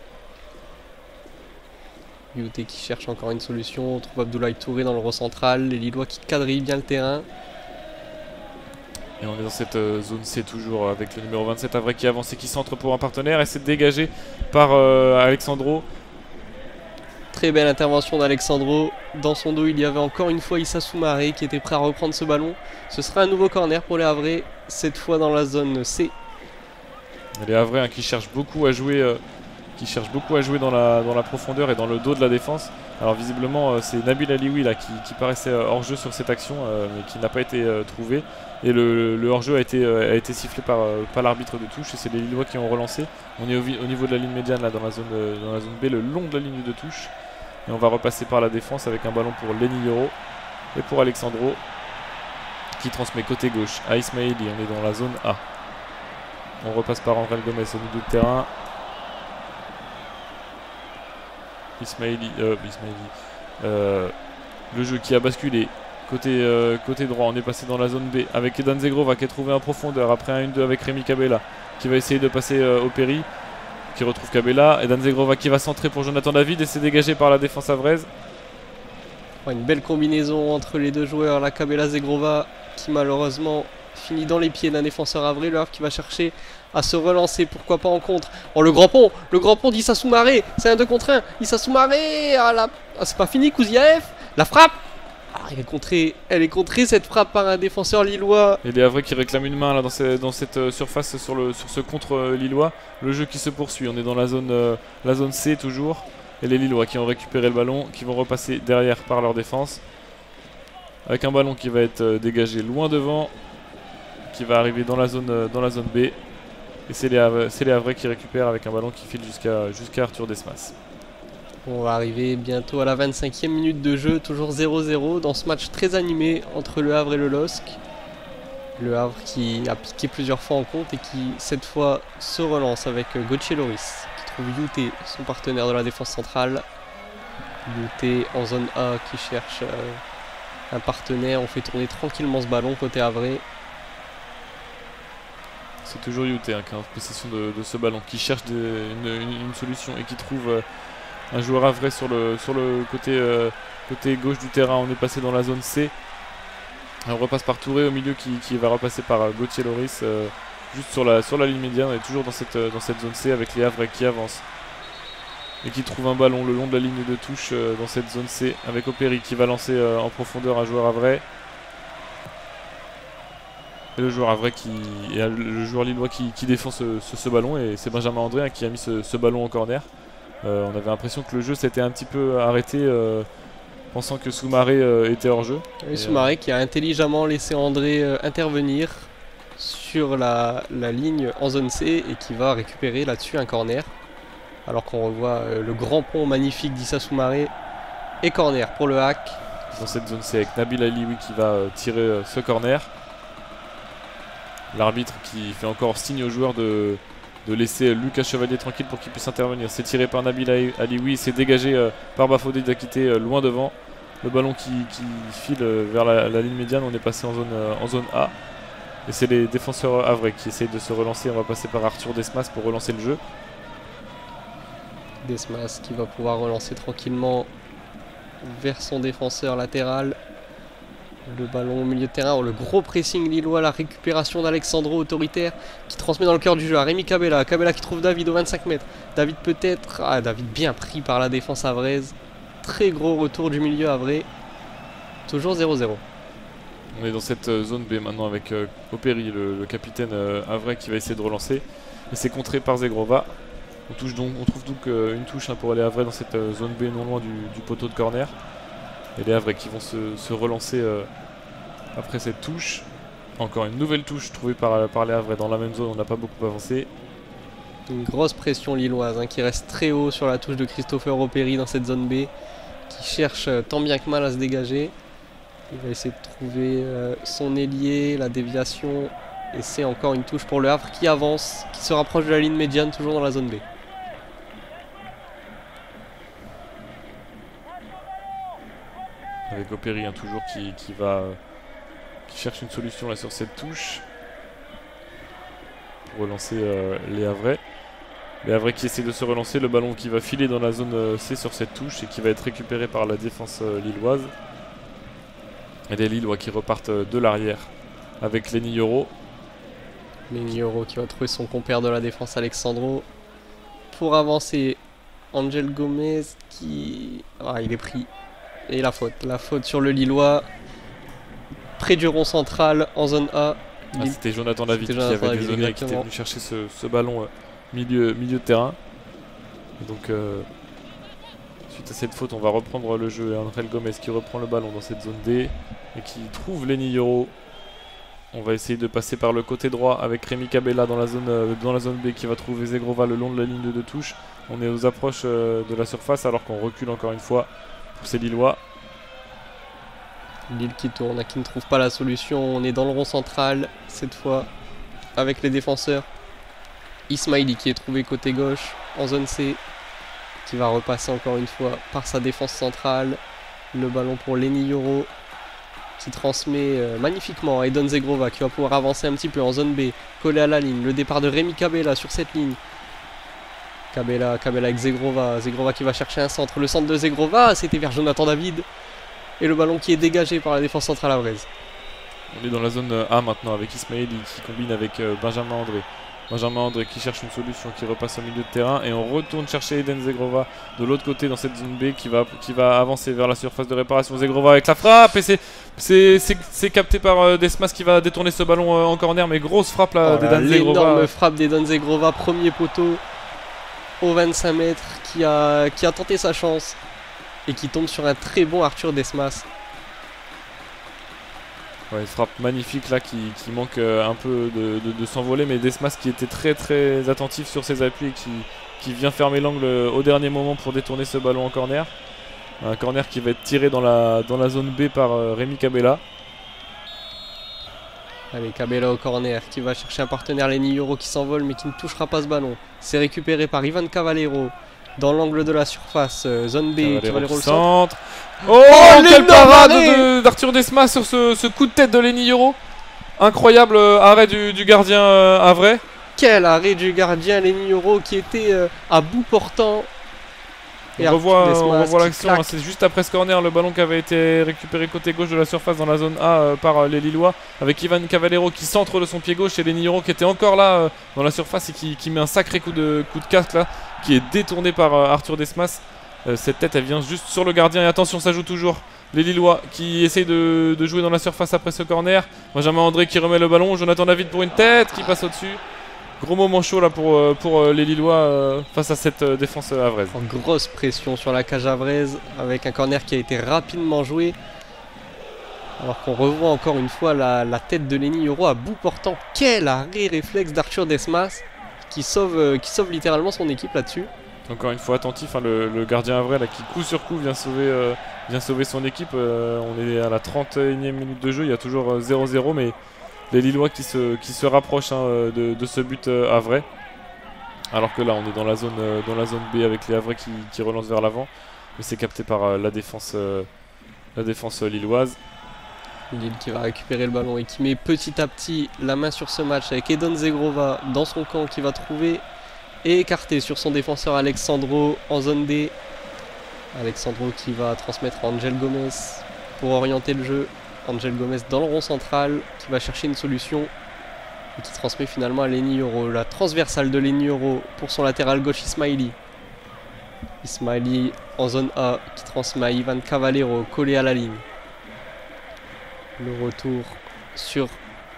Youté qui cherche encore une solution, on trouve Abdoulaye Touré dans le rond central, les Lillois qui quadrillent bien le terrain. Et on est dans cette zone C toujours avec le numéro 27 Havrais qui avance et qui centre pour un partenaire et c'est dégagé par Alexandro. Très belle intervention d'Alexandro. Dans son dos, il y avait encore une fois Issa Soumaré qui était prêt à reprendre ce ballon. Ce sera un nouveau corner pour les Havrais, cette fois dans la zone C. Les Havrais qui cherchent beaucoup à jouer, dans la profondeur et dans le dos de la défense. Alors visiblement, c'est Nabil Alioui là qui paraissait hors jeu sur cette action, mais qui n'a pas été trouvé. Et le hors-jeu a été sifflé par l'arbitre de touche et c'est les Lillois qui ont relancé. On est au niveau de la ligne médiane là dans la zone B, le long de la ligne de touche. Et on va repasser par la défense avec un ballon pour Lenny Yoro et pour Alexandro qui transmet côté gauche à Ismaili. On est dans la zone A. On repasse par Angel Gomez au milieu de terrain. Ismaili, le jeu qui a basculé côté droit. On est passé dans la zone B avec Edan Zegrova qui est trouvé en profondeur après un 1-2 avec Rémi Cabella qui va essayer de passer au Péry, qui retrouve Cabella. Edan Zegrova qui va centrer pour Jonathan David et c'est dégagé par la défense havraise. Une belle combinaison entre les deux joueurs, la Cabella Zegrova qui malheureusement finit dans les pieds d'un défenseur havrais. Le Havre qui va chercher à se relancer, pourquoi pas en contre. Oh, le grand pont d'Issa Soumaré, c'est un 2 contre 1. Issa Soumaré, c'est pas fini, Kouziaev, la frappe. Elle est contrée cette frappe par un défenseur lillois. Et les Havrais qui réclament une main là, dans cette surface sur ce contre lillois. Le jeu qui se poursuit, on est dans la zone C toujours. Et les Lillois qui ont récupéré le ballon, qui vont repasser derrière par leur défense. Avec un ballon qui va être dégagé loin devant, qui va arriver dans la zone B. Et c'est les Havrais qui récupèrent avec un ballon qui file jusqu'à Arthur Desmas. On va arriver bientôt à la 25e minute de jeu, toujours 0-0 dans ce match très animé entre le Havre et le LOSC. Le Havre qui a piqué plusieurs fois en compte et qui cette fois se relance avec Gauthier Loris qui trouve Youté, son partenaire de la défense centrale. Youté en zone A qui cherche un partenaire, on fait tourner tranquillement ce ballon côté Havre. C'est toujours Youté qui est en possession de ce ballon, qui cherche une solution et qui trouve un joueur havrais sur le côté gauche du terrain. On est passé dans la zone C. On repasse par Touré au milieu qui va repasser par Gauthier Loris juste sur la ligne médiane. On est toujours dans cette zone C avec les Havrais qui avancent et qui trouvent un ballon le long de la ligne de touche dans cette zone C avec Opéry qui va lancer en profondeur un joueur havrais. Et le joueur havrais le joueur lillois qui défend ce ballon, et c'est Benjamin André qui a mis ce ballon en corner. On avait l'impression que le jeu s'était un petit peu arrêté pensant que Soumaré était hors jeu. Et Soumaré qui a intelligemment laissé André intervenir sur la ligne en zone C et qui va récupérer là-dessus un corner. Alors qu'on revoit le grand pont magnifique d'Issa Soumaré et corner pour le hack. Dans cette zone C avec Nabil Alioui qui va tirer ce corner. L'arbitre qui fait encore signe aux joueurs de laisser Lucas Chevalier tranquille pour qu'il puisse intervenir. C'est tiré par Nabil Alioui, c'est dégagé par Bafodé Diakité loin devant. Le ballon qui file vers la ligne médiane, on est passé en zone A. Et c'est les défenseurs havrais qui essayent de se relancer. On va passer par Arthur Desmas pour relancer le jeu. Desmas qui va pouvoir relancer tranquillement vers son défenseur latéral. Le ballon au milieu de terrain, le gros pressing lillois, la récupération d'Alexandro autoritaire qui transmet dans le cœur du jeu à Rémi Cabella. Cabella qui trouve David aux 25 mètres. David peut-être, David bien pris par la défense havraise. Très gros retour du milieu havrais. Toujours 0-0. On est dans cette zone B maintenant avec Opéry, le capitaine havrais qui va essayer de relancer. Et c'est contré par Zegrova. On trouve donc une touche pour les havrais dans cette zone B non loin du poteau de corner. Et les havrais qui vont se relancer après cette touche. Encore une nouvelle touche trouvée par les havrais dans la même zone, on n'a pas beaucoup avancé. Une grosse pression lilloise qui reste très haut sur la touche de Christopher Opéry dans cette zone B. Qui cherche tant bien que mal à se dégager. Il va essayer de trouver son ailier, la déviation. Et c'est encore une touche pour le Havre qui avance, qui se rapproche de la ligne médiane, toujours dans la zone B. Avec Opéry toujours qui cherche une solution là sur cette touche pour relancer les havrais. Les havrais qui essaient de se relancer, le ballon qui va filer dans la zone C sur cette touche et qui va être récupéré par la défense lilloise. Et les Lillois qui repartent de l'arrière avec Lenny Yoro. Lenny Yoro qui va trouver son compère de la défense Alexandro pour avancer. Angel Gomez qui... il est pris. Et la faute sur le Lillois, près du rond central, en zone A. C'était Jonathan David qui avait dézonné et qui était venu chercher ce ballon milieu de terrain. Et donc, suite à cette faute, on va reprendre le jeu. Et Angel Gomez qui reprend le ballon dans cette zone D et qui trouve Lenny Yoro. On va essayer de passer par le côté droit avec Rémi Cabella dans la zone B qui va trouver Zegrova le long de la ligne de touche. On est aux approches de la surface alors qu'on recule encore une fois. Pour ces Lillois. Lille qui tourne, qui ne trouve pas la solution. On est dans le rond central, cette fois, avec les défenseurs. Ismaili qui est trouvé côté gauche, en zone C, qui va repasser encore une fois par sa défense centrale. Le ballon pour Lenny Yoro, qui transmet magnifiquement à Edon Zegrova, qui va pouvoir avancer un petit peu en zone B, collé à la ligne. Le départ de Rémi Cabella sur cette ligne. Cabella avec Zegrova qui va chercher un centre. Le centre de Zegrova, c'était vers Jonathan David. Et le ballon qui est dégagé par la défense centrale havraise. On est dans la zone A maintenant avec Ismaili qui combine avec Benjamin André. Benjamin André qui cherche une solution, qui repasse au milieu de terrain. Et on retourne chercher Eden Zegrova de l'autre côté dans cette zone B qui va avancer vers la surface de réparation. Zegrova avec la frappe. Et c'est capté par Desmas qui va détourner ce ballon en corner. Mais grosse frappe là d'Eden Zegrova. L'énorme frappe d'Eden Zegrova, premier poteau. Au 25 mètres, qui a tenté sa chance et qui tombe sur un très bon Arthur Desmas. Ouais, une frappe magnifique là qui manque un peu de s'envoler, mais Desmas qui était très très attentif sur ses appuis et qui vient fermer l'angle au dernier moment pour détourner ce ballon en corner. Un corner qui va être tiré dans la zone B par Rémi Cabella. Allez, Cabella au corner qui va chercher un partenaire, Lenny Yoro qui s'envole mais qui ne touchera pas ce ballon. C'est récupéré par Ivan Cavallero dans l'angle de la surface, zone B. Cavallero le centre. Oh, quelle parade d'Arthur Desmas sur ce coup de tête de Lenny Yoro. Incroyable arrêt du gardien havrais. Quel arrêt du gardien Lenny Yoro qui était à bout portant. On revoit l'action, c'est juste après ce corner, le ballon qui avait été récupéré côté gauche de la surface dans la zone A par les Lillois, avec Ivan Cavallero qui centre de son pied gauche et Lenny Yoro qui était encore là dans la surface et qui met un sacré coup de casque là, qui est détourné par Arthur Desmas. Cette tête elle vient juste sur le gardien et attention, ça joue toujours. Les Lillois qui essayent de jouer dans la surface après ce corner. Benjamin André qui remet le ballon, Jonathan David pour une tête qui passe au-dessus. Gros moment chaud là pour les Lillois face à cette défense havraise. En grosse pression sur la cage havraise avec un corner qui a été rapidement joué. Alors qu'on revoit encore une fois la tête de Lenny Yoro à bout portant. Quel arrêt réflexe d'Arthur Desmas qui sauve littéralement son équipe là-dessus. Encore une fois attentif, hein, le gardien havrais là, qui coup sur coup vient sauver son équipe. On est à la 31e minute de jeu, il y a toujours 0-0 mais les Lillois qui se rapprochent de ce but havrais. Alors que là on est dans la zone B avec les Havrais qui relancent vers l'avant. Mais c'est capté par la défense lilloise. Lille qui va récupérer le ballon et qui met petit à petit la main sur ce match avec Edon Zegrova dans son camp qui va trouver et écarter sur son défenseur Alexandro en zone D. Alexandro qui va transmettre à Angel Gomez pour orienter le jeu. Angel Gomez dans le rond central qui va chercher une solution et qui transmet finalement à Lenny Yoro. La transversale de Lenny Yoro pour son latéral gauche Ismaili. Ismaili en zone A qui transmet à Ivan Cavallero collé à la ligne. Le retour sur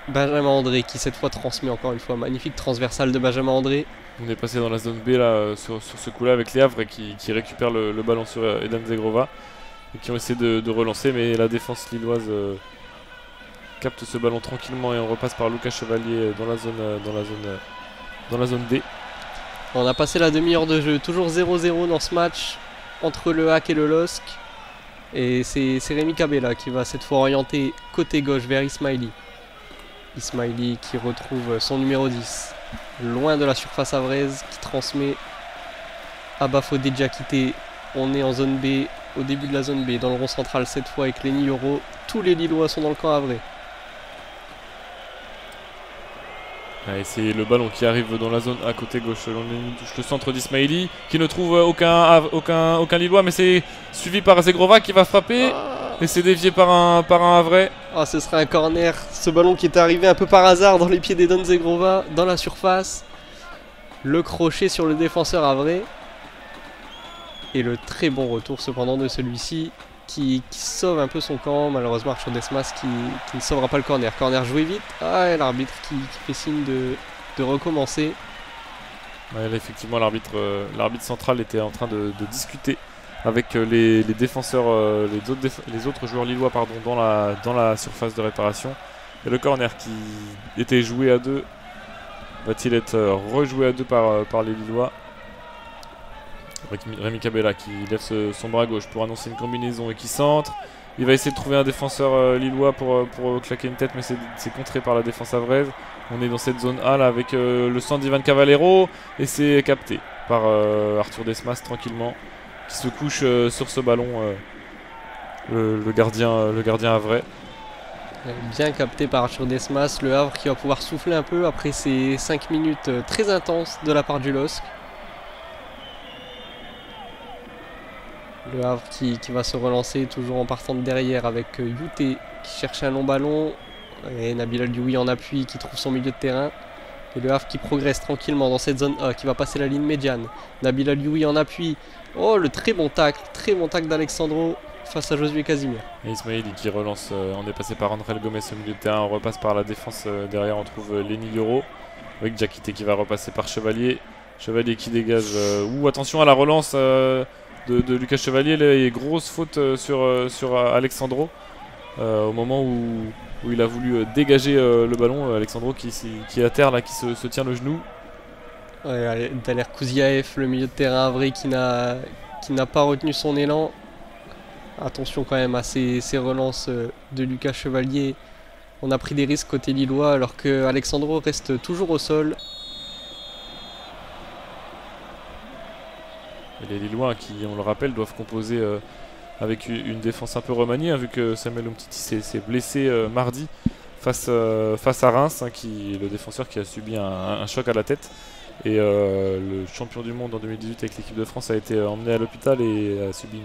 Benjamin André qui cette fois transmet encore une fois. Magnifique transversale de Benjamin André. On est passé dans la zone B là, sur ce coup là avec les Havres qui récupèrent le ballon sur Edon Zegrova et qui ont essayé de relancer, mais la défense lilloise capte ce ballon tranquillement et on repasse par Lucas Chevalier dans la zone D. On a passé la demi-heure de jeu, toujours 0-0 dans ce match entre le HAC et le LOSC. Et c'est Rémi Cabella qui va cette fois orienter côté gauche vers Ismaili. Ismaili qui retrouve son numéro 10, loin de la surface havraise, qui transmet à Bafodé Diakité. On est en zone B, au début de la zone B, dans le rond central cette fois avec Lenny Yoro. Tous les Lillois sont dans le camp havrais. Et c'est le ballon qui arrive dans la zone à côté gauche. On touche le centre d'Ismaili qui ne trouve aucun Lillois, mais c'est suivi par Zegrova qui va frapper. Et c'est dévié par un Havrais. Ah, ce serait un corner. Ce ballon qui est arrivé un peu par hasard dans les pieds d'Edon Zegrova, dans la surface. Le crochet sur le défenseur havrais. Et le très bon retour cependant de celui-ci qui sauve un peu son camp. Malheureusement Arthur Desmas qui ne sauvera pas le corner. Corner joué vite. Ah, et l'arbitre qui fait signe de recommencer. Ouais, là, effectivement l'arbitre central était en train de discuter avec les défenseurs, les autres joueurs lillois dans la surface de réparation. Et le corner qui était joué à deux va-t-il être rejoué à deux par les Lillois? Avec Rémi Cabella qui lève son bras gauche pour annoncer une combinaison et qui centre. Il va essayer de trouver un défenseur lillois pour claquer une tête, mais c'est contré par la défense havraise. On est dans cette zone A là avec le centre d'Ivan Cavallero et c'est capté par Arthur Desmas tranquillement qui se couche sur ce ballon, le gardien havrais. Bien capté par Arthur Desmas, le Havre qui va pouvoir souffler un peu après ces 5 minutes très intenses de la part du LOSC. Le Havre qui va se relancer toujours en partant de derrière avec Youté qui cherche un long ballon et Nabil Alioui en appui qui trouve son milieu de terrain. Et le Havre qui progresse tranquillement dans cette zone A qui va passer la ligne médiane. Nabil Alioui en appui. Oh, le très bon tacle d'Alexandro face à Josué Casimir. Et Ismaili qui relance, on est passé par André Gomez au milieu de terrain, on repasse par la défense derrière, on trouve Lenny Yoro avec Diakité qui va repasser par Chevalier. Chevalier qui dégage. Attention à la relance de Lucas Chevalier, là, il y a grosse faute sur Alexandro au moment où il a voulu dégager le ballon. Alexandro qui est à terre là, qui se tient le genou. Ouais, Daler Kouziaev, le milieu de terrain havrais qui n'a pas retenu son élan. Attention quand même à ces relances de Lucas Chevalier. On a pris des risques côté lillois alors que Alexandro reste toujours au sol. Et les Lillois qui, on le rappelle, doivent composer avec une défense un peu remaniée, vu que Samuel Umtiti s'est blessé mardi face à Reims, le défenseur qui a subi un choc à la tête. Et le champion du monde en 2018 avec l'équipe de France a été emmené à l'hôpital et a subi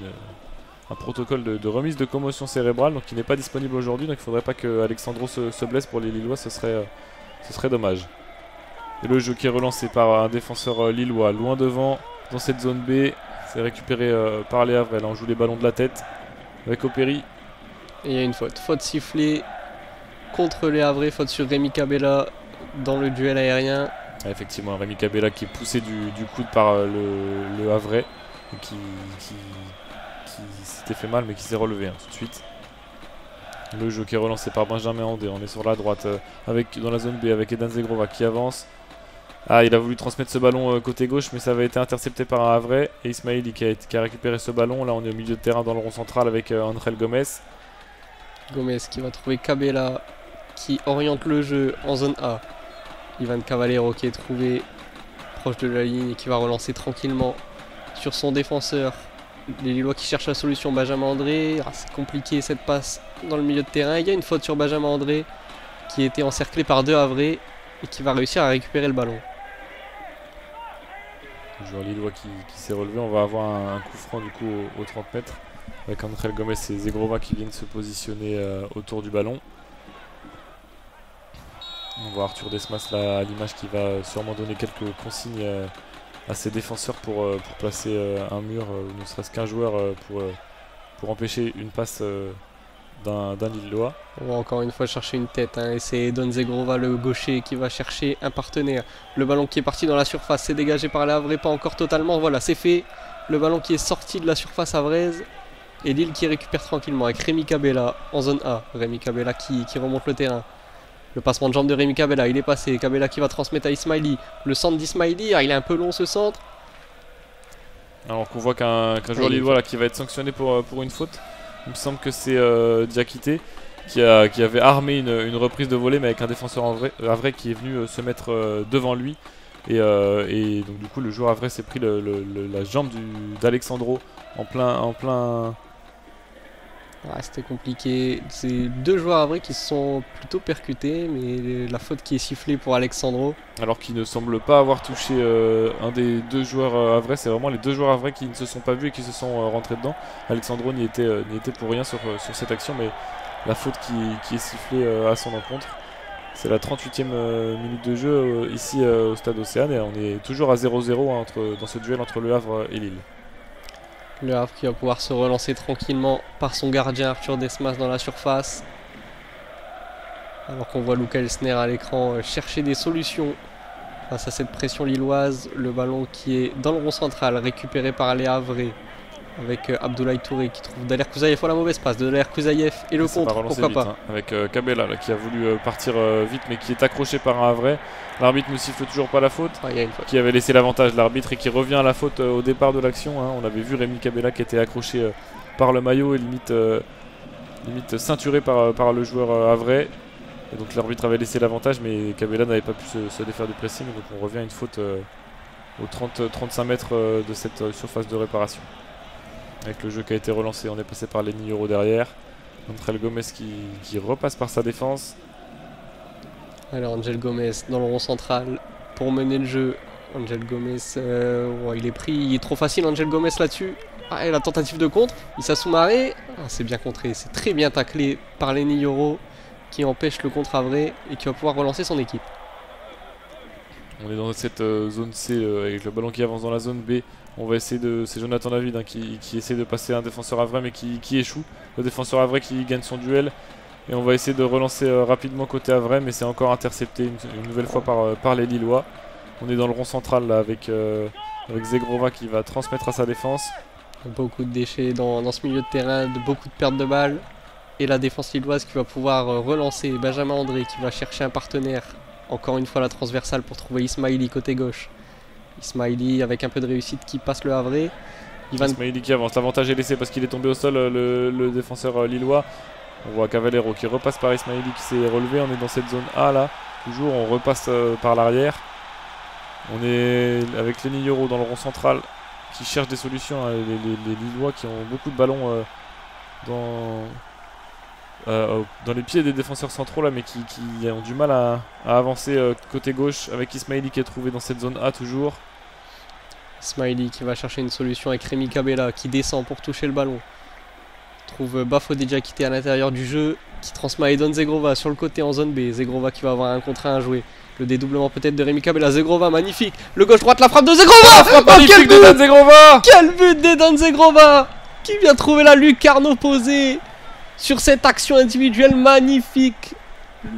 un protocole de remise de commotion cérébrale, donc il n'est pas disponible aujourd'hui. Donc il ne faudrait pas que Alexandro se blesse pour les Lillois, ce serait dommage. Et le jeu qui est relancé par un défenseur lillois loin devant dans cette zone B, c'est récupéré par les Havrais. Là on joue les ballons de la tête avec Opéry. Et il y a une faute sifflée contre les Havrais, faute sur Rémi Cabella dans le duel aérien. Ah, effectivement, Rémi Cabella qui est poussé du coude par le Havrais, qui s'était fait mal mais qui s'est relevé tout de suite. Le jeu qui est relancé par Benjamin André, on est sur la droite dans la zone B avec Edon Zegrova qui avance. Ah, il a voulu transmettre ce ballon côté gauche mais ça avait été intercepté par un Havrais et Ismaili qui a récupéré ce ballon. Là on est au milieu de terrain dans le rond central avec André Gomez. Gomez qui va trouver Cabella qui oriente le jeu en zone A. Ivan Cavallero qui est trouvé proche de la ligne et qui va relancer tranquillement sur son défenseur. Les Lillois qui cherchent la solution, Benjamin André. Ah, c'est compliqué cette passe dans le milieu de terrain. Il y a une faute sur Benjamin André qui a été encerclé par De Havre et qui va réussir à récupérer le ballon. Le joueur lillois qui s'est relevé. On va avoir un coup franc du coup au 30 mètres avec André Gomez et Zegrova qui viennent se positionner autour du ballon. On voit Arthur Desmas là à l'image qui va sûrement donner quelques consignes à ses défenseurs pour placer un mur ou ne serait-ce qu'un joueur pour empêcher une passe d'un Lillois. On va encore une fois chercher une tête, hein, et c'est Don Zegrova, le gaucher, qui va chercher un partenaire. Le ballon qui est parti dans la surface, c'est dégagé par la Havre, pas encore totalement, voilà, c'est fait. Le ballon qui est sorti de la surface havraise et Lille qui récupère tranquillement avec Rémi Cabella en zone A. Rémi Cabella qui remonte le terrain. Le passement de jambe de Rémi Cabella, il est passé. Cabella qui va transmettre à Ismaili. Le centre d'Ismaili, il est un peu long ce centre. Alors qu'on voit qu'un joueur lillois là, qui va être sanctionné pour une faute. Il me semble que c'est Diakité qui avait armé une reprise de volée mais avec un défenseur havrais qui est venu se mettre devant lui. Et donc du coup le joueur havrais s'est pris la jambe d'Alexandro en plein. Ah, c'était compliqué. C'est deux joueurs havrais qui se sont plutôt percutés, mais la faute qui est sifflée pour Alexandro. Alors qu'il ne semble pas avoir touché un des deux joueurs havrais, c'est vraiment les deux joueurs havrais qui ne se sont pas vus et qui se sont rentrés dedans. Alexandro n'y était pour rien sur cette action, mais la faute qui est sifflée à son encontre. C'est la 38e minute de jeu ici au stade Océane et on est toujours à 0-0 dans ce duel entre Le Havre et Lille. Le Havre qui va pouvoir se relancer tranquillement par son gardien Arthur Desmas dans la surface. Alors qu'on voit Luca Elsner à l'écran chercher des solutions face à cette pression lilloise. Le ballon qui est dans le rond central, récupéré par les Havrais. Avec Abdoulaye Touré qui trouve Daler Kouzaïev à la mauvaise passe. Daler Kouzaïev et le contre, pourquoi vite, pas hein, avec Cabella là, qui a voulu partir vite mais qui est accroché par un Havrais. L'arbitre ne siffle toujours pas la faute, y a une faute. Qui avait laissé l'avantage l'arbitre et qui revient à la faute au départ de l'action. Hein. On avait vu Rémi Cabella qui était accroché par le maillot et limite ceinturé par le joueur Havrais. Et donc l'arbitre avait laissé l'avantage mais Cabella n'avait pas pu se défaire du pressing. Donc on revient à une faute aux 35 mètres de cette surface de réparation. Avec le jeu qui a été relancé, on est passé par Lenny Euro derrière. Angel Gomez qui repasse par sa défense. Alors Angel Gomez dans le rond central pour mener le jeu. Angel Gomez, il est pris, il est trop facile Angel Gomez là-dessus. Ah, et la tentative de contre, Issa Soumaré, c'est bien contré, c'est très bien taclé par Lenny Euro qui empêche le contre havrais et qui va pouvoir relancer son équipe. On est dans cette zone C avec le ballon qui avance dans la zone B. On va essayer c'est Jonathan David qui essaie de passer un défenseur havrais mais qui échoue. Le défenseur havrais qui gagne son duel. Et on va essayer de relancer rapidement côté havrais mais c'est encore intercepté une nouvelle fois par les Lillois. On est dans le rond central là, avec Zegrova qui va transmettre à sa défense. Beaucoup de déchets dans ce milieu de terrain, beaucoup de pertes de balles. Et la défense lilloise qui va pouvoir relancer Benjamin André qui va chercher un partenaire. Encore une fois la transversale pour trouver Ismaili côté gauche. Ismaili avec un peu de réussite qui passe le havrais. Ismaili qui avance, l'avantage est laissé parce qu'il est tombé au sol le défenseur lillois. On voit Cavallero qui repasse par Ismaili qui s'est relevé, on est dans cette zone A là, toujours on repasse par l'arrière. On est avec Lenny Euro dans le rond central qui cherche des solutions, hein, les Lillois qui ont beaucoup de ballons dans les pieds des défenseurs centraux là, mais qui ont du mal à avancer côté gauche avec Ismaili qui est trouvé dans cette zone A toujours. Ismaili qui va chercher une solution avec Rémi Cabella qui descend pour toucher le ballon. Trouve Bafodé Diakité à l'intérieur du jeu qui transmet à Edon Zegrova sur le côté en zone B. Zegrova qui va avoir un contre 1 à jouer. Le dédoublement peut-être de Rémi Cabella. Zegrova magnifique. Le gauche-droite, la frappe de Zegrova. Magnifique d'Edon Zegrova. Quel but d'Edon Zegrova qui vient trouver la lucarne opposée sur cette action individuelle magnifique.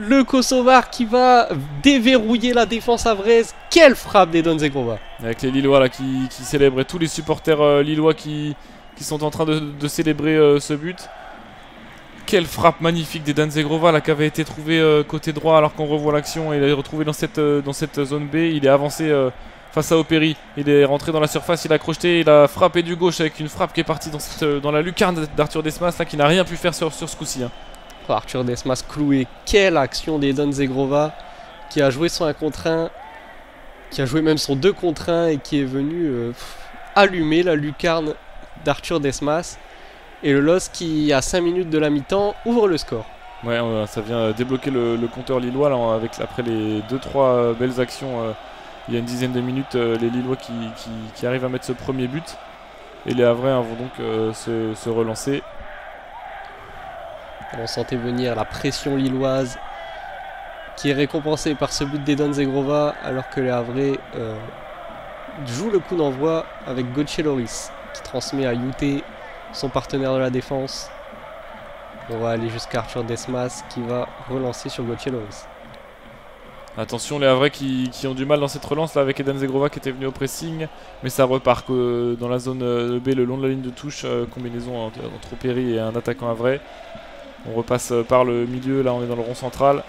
Le Kosovar qui va déverrouiller la défense havraise. Quelle frappe d'Edon Zegrova. Avec les Lillois là, qui célèbrent, et tous les supporters lillois qui sont en train de célébrer ce but. Quelle frappe magnifique d'Edon Zegrova là, qui avait été trouvé côté droit alors qu'on revoit l'action. Il est retrouvé dans cette zone B. Il est avancé face à Opéry. Il est rentré dans la surface, il a crocheté, il a frappé du gauche avec une frappe qui est partie dans la lucarne d'Arthur Desmas là, qui n'a rien pu faire sur ce coup-ci. Hein. Arthur Desmas cloué. Quelle action d'Edon Zegrova qui a joué son 1 contre 1, qui a joué même son 2 contre 1 et qui est venu allumer la lucarne d'Arthur Desmas. Et le LOSC qui, à 5 minutes de la mi-temps, ouvre le score. Ouais, ça vient débloquer le compteur lillois là, après les 2-3 belles actions. Il y a une dizaine de minutes, les Lillois qui arrivent à mettre ce premier but. Et les Havrais vont donc se relancer. On sentait venir la pression lilloise qui est récompensée par ce but d'Edon Zegrova, alors que les Havrais jouent le coup d'envoi avec Gauthier Loris qui transmet à Youté, son partenaire de la défense. On va aller jusqu'à Arthur Desmas qui va relancer sur Gauthier Loris. Attention les Havrais qui ont du mal dans cette relance là avec Edon Zegrova qui était venu au pressing. Mais ça repart dans la zone B le long de la ligne de touche. Combinaison entre Opéry et un attaquant havrais. On repasse par le milieu, là on est dans le rond central.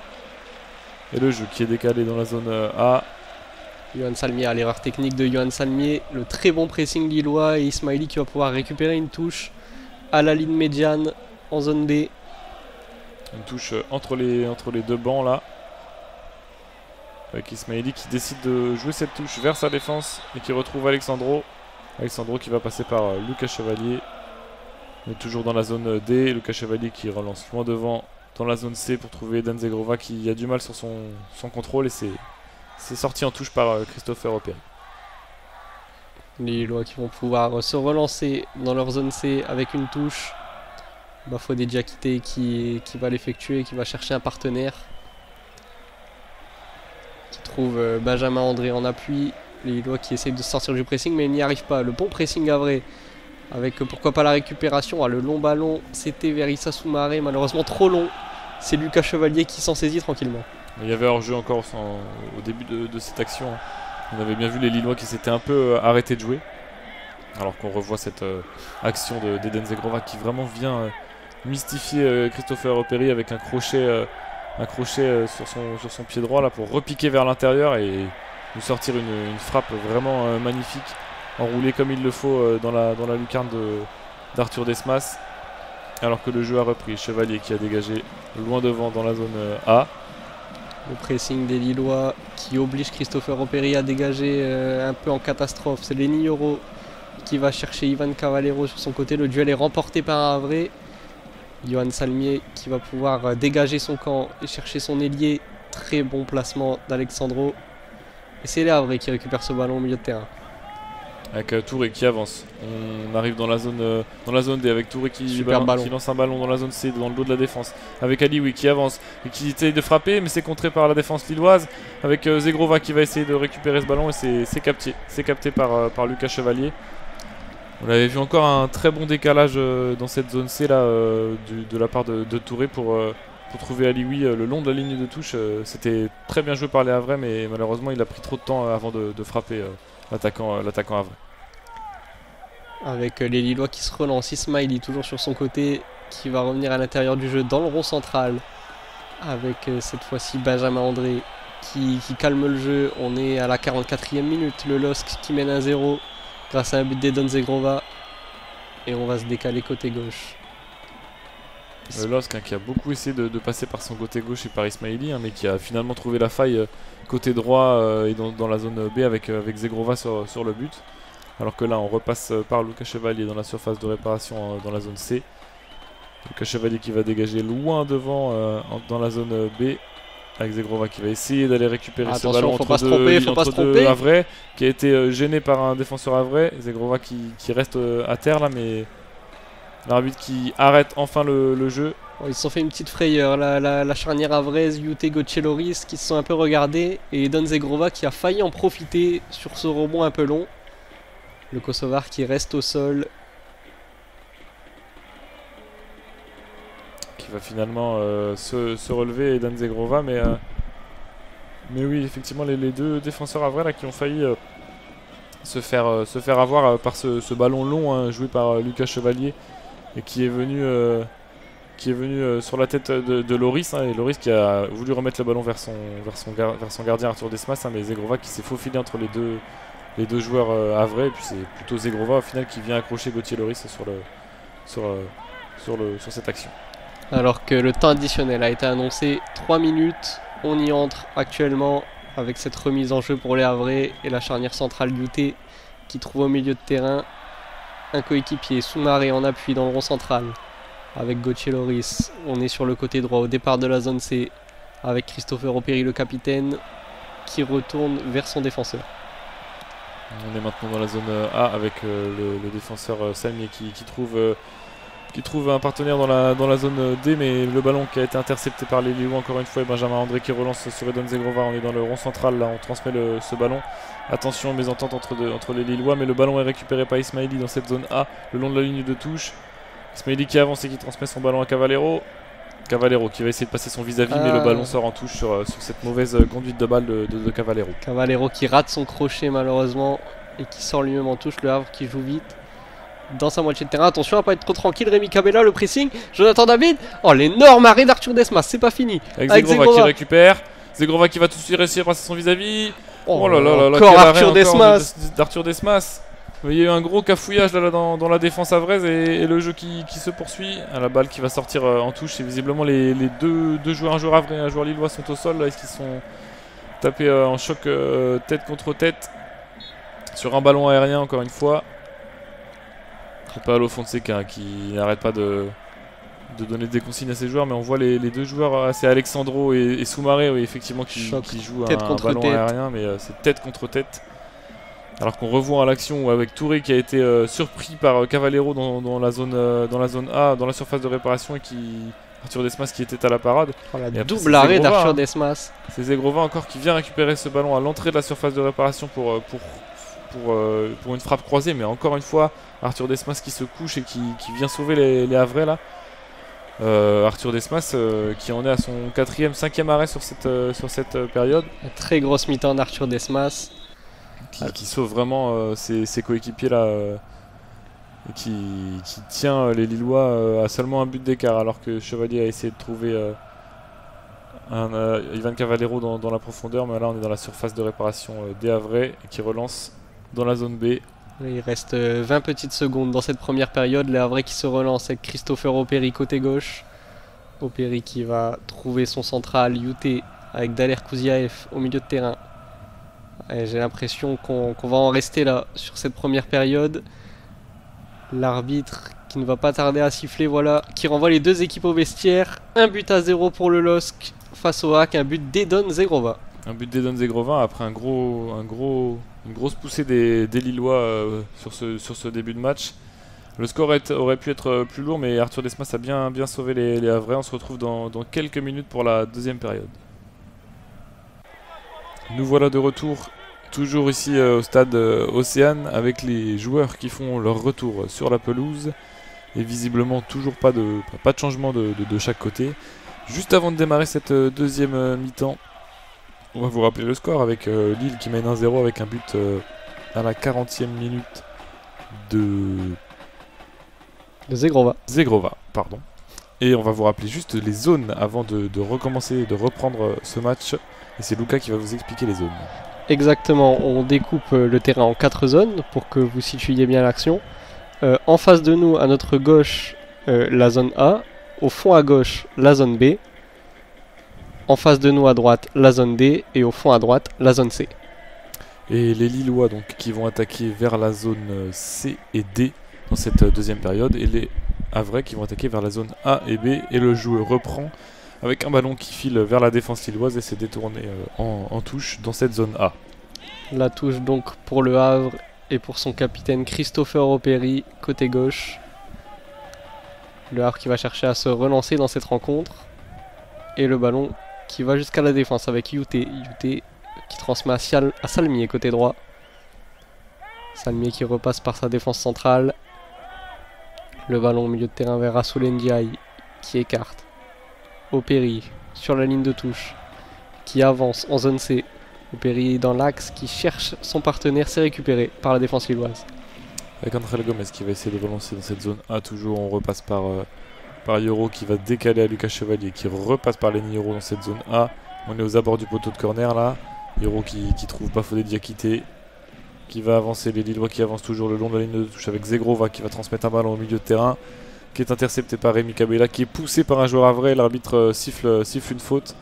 Et le jeu qui est décalé dans la zone A. Yohan Salmier à l'erreur technique de Yohan Salmier. Le très bon pressing lillois et Ismaili qui va pouvoir récupérer une touche à la ligne médiane en zone B. Une touche entre les deux bancs là. Avec Ismaili qui décide de jouer cette touche vers sa défense et qui retrouve Alexandro. Alexandro qui va passer par Lucas Chevalier. On est toujours dans la zone D. Lucas Chevalier qui relance loin devant dans la zone C pour trouver Edon Zegrova qui a du mal sur son contrôle et c'est sorti en touche par Christopher Opéry. Les Lillois qui vont pouvoir se relancer dans leur zone C avec une touche. Bafoué Diakité qui va l'effectuer, qui va chercher un partenaire. Qui trouve Benjamin André en appui. Les Lillois qui essayent de sortir du pressing mais ils n'y arrivent pas. Le bon pressing havrais avec pourquoi pas la récupération. Le long ballon c'était vers Issa Soumaré, malheureusement trop long. C'est Lucas Chevalier qui s'en saisit tranquillement. Il y avait hors-jeu encore au début de cette action. On avait bien vu les Lillois qui s'étaient un peu arrêtés de jouer. Alors qu'on revoit cette action d'Edon Zegrova qui vraiment vient mystifier Christopher Opéry avec un crochet sur son pied droit là, pour repiquer vers l'intérieur et nous sortir une frappe vraiment magnifique, enroulée comme il le faut dans la lucarne d'Arthur Desmas. Alors que le jeu a repris, Chevalier qui a dégagé loin devant dans la zone A. Le pressing des Lillois qui oblige Christopher Opéry à dégager un peu en catastrophe. C'est Lenny Yoro qui va chercher Ivan Cavallero sur son côté. Le duel est remporté par un Havrais. Yohan Salmier qui va pouvoir dégager son camp et chercher son ailier. Très bon placement d'Alexandro. Et c'est les Havrais qui récupèrent ce ballon au milieu de terrain. Avec Touré qui avance. On arrive dans la zone D avec Touré qui lance un ballon dans la zone C, dans le dos de la défense. Avec Alioui qui avance et qui essaye de frapper, mais c'est contré par la défense lilloise. Avec Zegrova qui va essayer de récupérer ce ballon et c'est capté. C'est capté par Lucas Chevalier. On avait vu encore un très bon décalage dans cette zone C là, de la part de Touré pour trouver Alioui le long de la ligne de touche. C'était très bien joué par les Havrais, mais malheureusement il a pris trop de temps avant de frapper l'attaquant havrais. Avec les Lillois qui se relancent, Ismaili toujours sur son côté, qui va revenir à l'intérieur du jeu dans le rond central. Avec cette fois-ci Benjamin André qui calme le jeu. On est à la 44e minute, le LOSC qui mène 1-0 grâce à un but d'Edon Zegrova. Et on va se décaler côté gauche. Le LOSC qui a beaucoup essayé de passer par son côté gauche et par Ismaili, mais qui a finalement trouvé la faille côté droit et dans la zone B avec Zegrova sur le but. Alors que là on repasse par Lucas Chevalier dans la surface de réparation dans la zone C. Lucas Chevalier qui va dégager loin devant dans la zone B. Avec Zegrova qui va essayer d'aller récupérer ce ballon entre deux Havrais, qui a été gêné par un défenseur havrais. Zegrova qui reste à terre là, mais l'arbitre qui arrête enfin le jeu. Ils se sont fait une petite frayeur, la charnière havraise, Youté Gauthier Loris qui se sont un peu regardés, et Edon Zegrova qui a failli en profiter sur ce rebond un peu long. Le Kosovar qui reste au sol. Qui va finalement se relever, Edon Zegrova, mais oui, effectivement, les deux défenseurs havrais là, qui ont failli se faire avoir par ce ballon long joué par Lucas Chevalier et qui est venu sur la tête de Loris, et Loris qui a voulu remettre le ballon vers son gardien Arthur Desmas, mais Zegrova qui s'est faufilé entre les deux joueurs havrais, et puis c'est plutôt Zegrova au final qui vient accrocher Gauthier Loris sur cette action. Alors que le temps additionnel a été annoncé 3 minutes. On y entre actuellement avec cette remise en jeu pour les Havrais et la charnière centrale Youté qui trouve au milieu de terrain un coéquipier Soumaré en appui dans le rond central avec Gauthier Loris. On est sur le côté droit au départ de la zone C avec Christopher Opéry le capitaine qui retourne vers son défenseur. On est maintenant dans la zone A avec le défenseur Salmier qui trouve un partenaire dans la zone D, mais le ballon qui a été intercepté par les Lillois encore une fois, et Benjamin André qui relance sur Edon Zegrova. On est dans le rond central, là on transmet ce ballon. Attention, mésentente entre les Lillois, mais le ballon est récupéré par Ismaili dans cette zone A, le long de la ligne de touche. Ismaili qui avance et qui transmet son ballon à Cavallero. Cavallero qui va essayer de passer son vis-à-vis, mais le ballon sort en touche sur cette mauvaise conduite de balle de Cavallero. Cavallero qui rate son crochet malheureusement et qui sort lui-même en touche. Le Havre qui joue vite dans sa moitié de terrain. Attention à pas être trop tranquille. Rémi Cabella, le pressing. Jonathan David. Oh, l'énorme arrêt d'Arthur Desmas. C'est pas fini. Avec Zegrova qui récupère. Zegrova qui va tout de suite réussir à passer son vis-à-vis. Oh là là, encore Arthur Desmas. D'Arthur Desmas. Il y a eu un gros cafouillage là, dans la défense havraise et le jeu qui se poursuit. La balle qui va sortir en touche. Et visiblement les deux joueurs, un joueur havrais et un joueur lillois sont au sol. Est-ce qu'ils sont tapés en choc tête contre tête sur un ballon aérien encore une fois. Paolo Fonseca qui n'arrête pas de donner des consignes à ses joueurs, mais on voit les deux joueurs, c'est Alexandro et Soumaré, oui, effectivement, qui jouent un ballon aérien, mais c'est tête contre tête. Alors qu'on revoit à l'action avec Touré qui a été surpris par Cavallero dans la zone A, dans la surface de réparation, et Arthur Desmas qui était à la parade. Oh, la double arrêt d'Arthur Desmas. C'est Zegrova encore qui vient récupérer ce ballon à l'entrée de la surface de réparation pour une frappe croisée, mais encore une fois Arthur Desmas qui se couche et qui vient sauver les Havrais là. Arthur Desmas qui en est à son 4e, 5e arrêt sur cette période. Une très grosse mi-temps d'Arthur Desmas qui sauve vraiment ses coéquipiers là, qui tient les Lillois à seulement un but d'écart, alors que Chevalier a essayé de trouver Ivan Cavallero dans la profondeur, mais là on est dans la surface de réparation des Havrais qui relance dans la zone B. Il reste 20 petites secondes dans cette première période. Les Havrais qui se relancent avec Christopher Opéry côté gauche. Opéry qui va trouver son central Youté avec Daler Kouziaev au milieu de terrain. J'ai l'impression qu'on va en rester là sur cette première période. L'arbitre qui ne va pas tarder à siffler, voilà, qui renvoie les deux équipes au vestiaire. 1-0 pour le LOSC face au HAC, un but d'Edon Zegrova. Un but d'Edon Zegrova après une grosse poussée des Lillois sur ce début de match. Le score aurait pu être plus lourd, mais Arthur Desmas a bien sauvé les Havrais. On se retrouve dans quelques minutes pour la deuxième période. Nous voilà de retour, toujours ici au stade Océane, avec les joueurs qui font leur retour sur la pelouse. Et visiblement toujours pas de changement de chaque côté. Juste avant de démarrer cette deuxième mi-temps, on va vous rappeler le score avec Lille qui mène 1-0 avec un but à la 40e minute de Zegrova, pardon. Et on va vous rappeler juste les zones avant de recommencer, de reprendre ce match. Et c'est Lucas qui va vous expliquer les zones. Exactement, on découpe le terrain en 4 zones pour que vous situiez bien l'action. En face de nous, à notre gauche, la zone A. Au fond à gauche, la zone B. En face de nous à droite, la zone D. Et au fond à droite, la zone C. Et les Lillois donc, qui vont attaquer vers la zone C et D dans cette deuxième période. Et les Havrais qui vont attaquer vers la zone A et B. Et le jeu reprend avec un ballon qui file vers la défense lilloise et s'est détourné en touche dans cette zone A. La touche donc pour le Havre et pour son capitaine Christopher Opéry côté gauche. Le Havre qui va chercher à se relancer dans cette rencontre. Et le ballon qui va jusqu'à la défense avec Youté. Youté qui transmet à Salmier côté droit. Salmier qui repasse par sa défense centrale. Le ballon au milieu de terrain vers Rassoul Ndiaye qui écarte. Opéry sur la ligne de touche qui avance en zone C. Opéry dans l'axe qui cherche son partenaire, c'est récupéré par la défense lilloise. Avec André Gomez qui va essayer de relancer dans cette zone A. Toujours on repasse par Yoro qui va décaler à Lucas Chevalier qui repasse par Lenny Yoro dans cette zone A. On est aux abords du poteau de corner là. Yoro qui trouve Bafodé Diakité qui va avancer. Les Lillois qui avancent toujours le long de la ligne de touche avec Zegrova qui va transmettre un ballon au milieu de terrain. qui est intercepté par Rémi Cabella, qui est poussé par un joueur havrais. L'arbitre siffle une faute.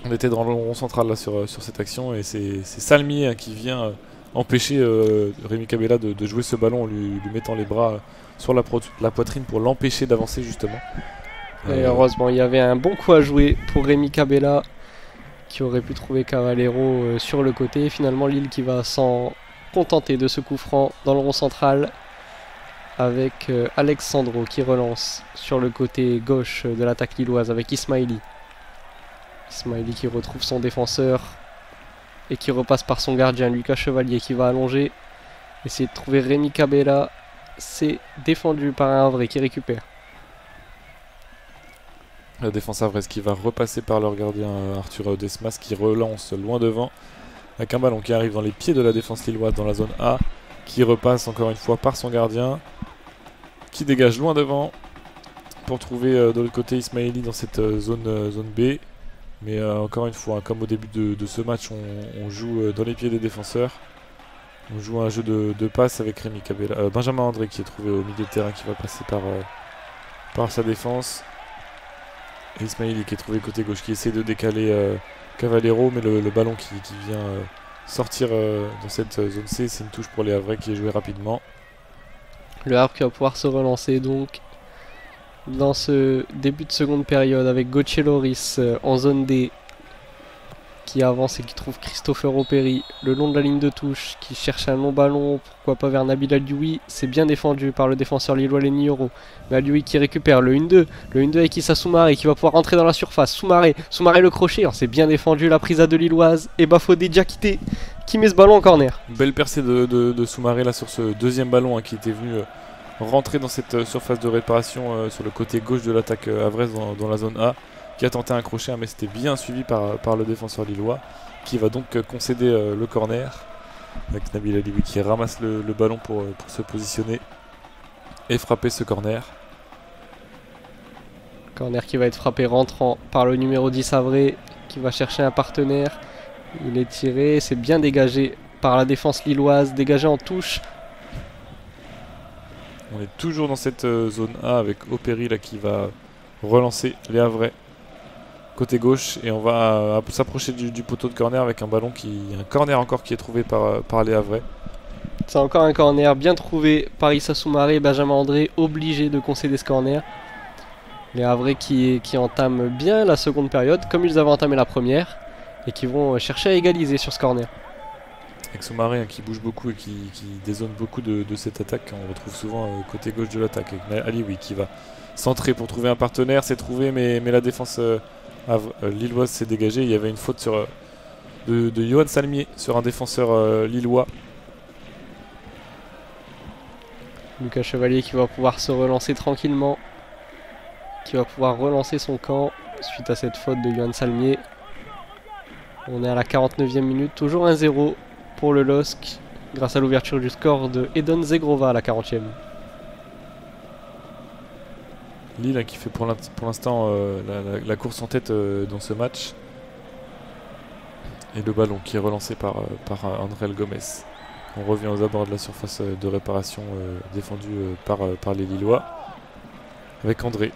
On était dans le rond central là, sur cette action et c'est Salmier qui vient empêcher Rémi Cabella de jouer ce ballon en lui mettant les bras sur la poitrine pour l'empêcher d'avancer justement. Et heureusement, il y avait un bon coup à jouer pour Rémi Cabella qui aurait pu trouver Cavallero sur le côté. Finalement, Lille qui va s'en contenter de ce coup franc dans le rond central avec Alexandro qui relance sur le côté gauche de l'attaque lilloise avec Ismaili. Ismaili qui retrouve son défenseur et qui repasse par son gardien Lucas Chevalier qui va allonger. Essayer de trouver Rémi Cabella. C'est défendu par un Havrais qui récupère. La défense havraise qui va repasser par leur gardien Arthur Desmas qui relance loin devant avec un ballon qui arrive dans les pieds de la défense lilloise dans la zone A, qui repasse encore une fois par son gardien qui dégage loin devant pour trouver de l'autre côté Ismaili dans cette zone B. Mais encore une fois, comme au début de ce match, on joue dans les pieds des défenseurs. On joue un jeu de passe avec Rémi Cabella, Benjamin André qui est trouvé au milieu de terrain qui va passer par sa défense. Et Ismaili qui est trouvé côté gauche qui essaie de décaler Cavallero, mais le ballon qui vient sortir dans cette zone C, c'est une touche pour les Havrais qui est jouée rapidement. Le Havre qui va pouvoir se relancer donc dans ce début de seconde période avec Gauthier Loris en zone D qui avance et qui trouve Christopher Operi le long de la ligne de touche, qui cherche un long ballon, pourquoi pas vers Nabil Alioui. C'est bien défendu par le défenseur lillois Lenny Yoro. Mais Alioui qui récupère le 1-2, le 1-2 avec Issa Soumaré qui va pouvoir rentrer dans la surface. Soumaré le crochet, c'est bien défendu, la prise à deux lilloise et Bafodé Diakité qui met ce ballon en corner. Belle percée de Soumaré là sur ce deuxième ballon qui était venu rentrer dans cette surface de réparation sur le côté gauche de l'attaque havraise dans la zone A, qui a tenté un crochet, mais c'était bien suivi par le défenseur lillois, qui va donc concéder le corner, avec Nabil Alioui qui ramasse le ballon pour se positionner et frapper ce corner. Corner qui va être frappé rentrant par le numéro 10 Havrais, qui va chercher un partenaire. Il est tiré, c'est bien dégagé par la défense lilloise, dégagé en touche. On est toujours dans cette zone A avec Operi là qui va relancer les Havrais côté gauche et on va s'approcher du poteau de corner avec un corner encore qui est trouvé par les Havrais. C'est encore un corner bien trouvé par Issa Soumaré et Benjamin André, obligé de concéder ce corner. Les Havrais qui entament bien la seconde période comme ils avaient entamé la première et qui vont chercher à égaliser sur ce corner. Avec Soumaré qui bouge beaucoup et qui dézone beaucoup de cette attaque, on retrouve souvent côté gauche de l'attaque avec Alioui qui va centrer pour trouver un partenaire, c'est trouvé mais la défense lilloise s'est dégagée. Il y avait une faute de Johan Salmier sur un défenseur lillois. Lucas Chevalier qui va pouvoir se relancer tranquillement, qui va pouvoir relancer son camp suite à cette faute de Johan Salmier. On est à la 49e minute, toujours 1-0 pour le LOSC grâce à l'ouverture du score de Edon Zegrova à la 40e. Lille qui fait pour l'instant la course en tête dans ce match. Et le ballon qui est relancé par André Gomez. On revient aux abords de la surface de réparation défendue par les Lillois. Avec André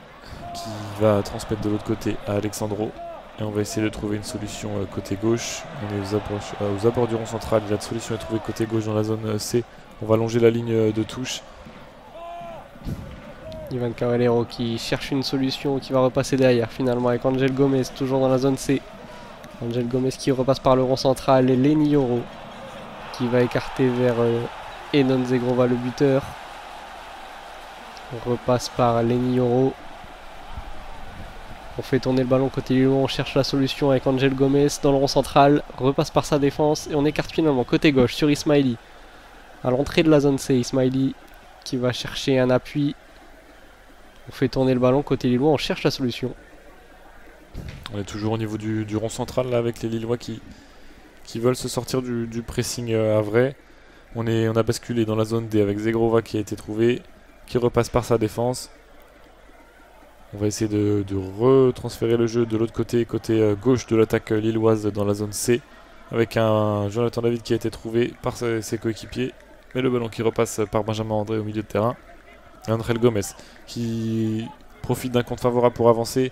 qui va transmettre de l'autre côté à Alexandro. Et on va essayer de trouver une solution côté gauche. On est aux abords du rond central. La solution est trouvée côté gauche dans la zone C. On va longer la ligne de touche. Ivan Cavallero qui cherche une solution, qui va repasser derrière finalement avec Angel Gomez toujours dans la zone C. Angel Gomez qui repasse par le rond central et Lenny Yoro qui va écarter vers Enon Zegrova le buteur. On repasse par Lenny Yoro. On fait tourner le ballon côté Lillois, on cherche la solution avec Angel Gomez dans le rond central, repasse par sa défense et on écarte finalement côté gauche sur Ismaili. À l'entrée de la zone C, Ismaili qui va chercher un appui. On fait tourner le ballon côté Lillois, on cherche la solution. On est toujours au niveau du rond central là, avec les Lillois qui veulent se sortir du pressing havrais. On a basculé dans la zone D avec Zegrova qui a été trouvé, qui repasse par sa défense. On va essayer de retransférer le jeu de l'autre côté gauche de l'attaque lilloise dans la zone C, avec un Jonathan David qui a été trouvé par ses coéquipiers. Mais le ballon qui repasse par Benjamin André au milieu de terrain. Angel Gomez qui profite d'un compte favorable pour avancer.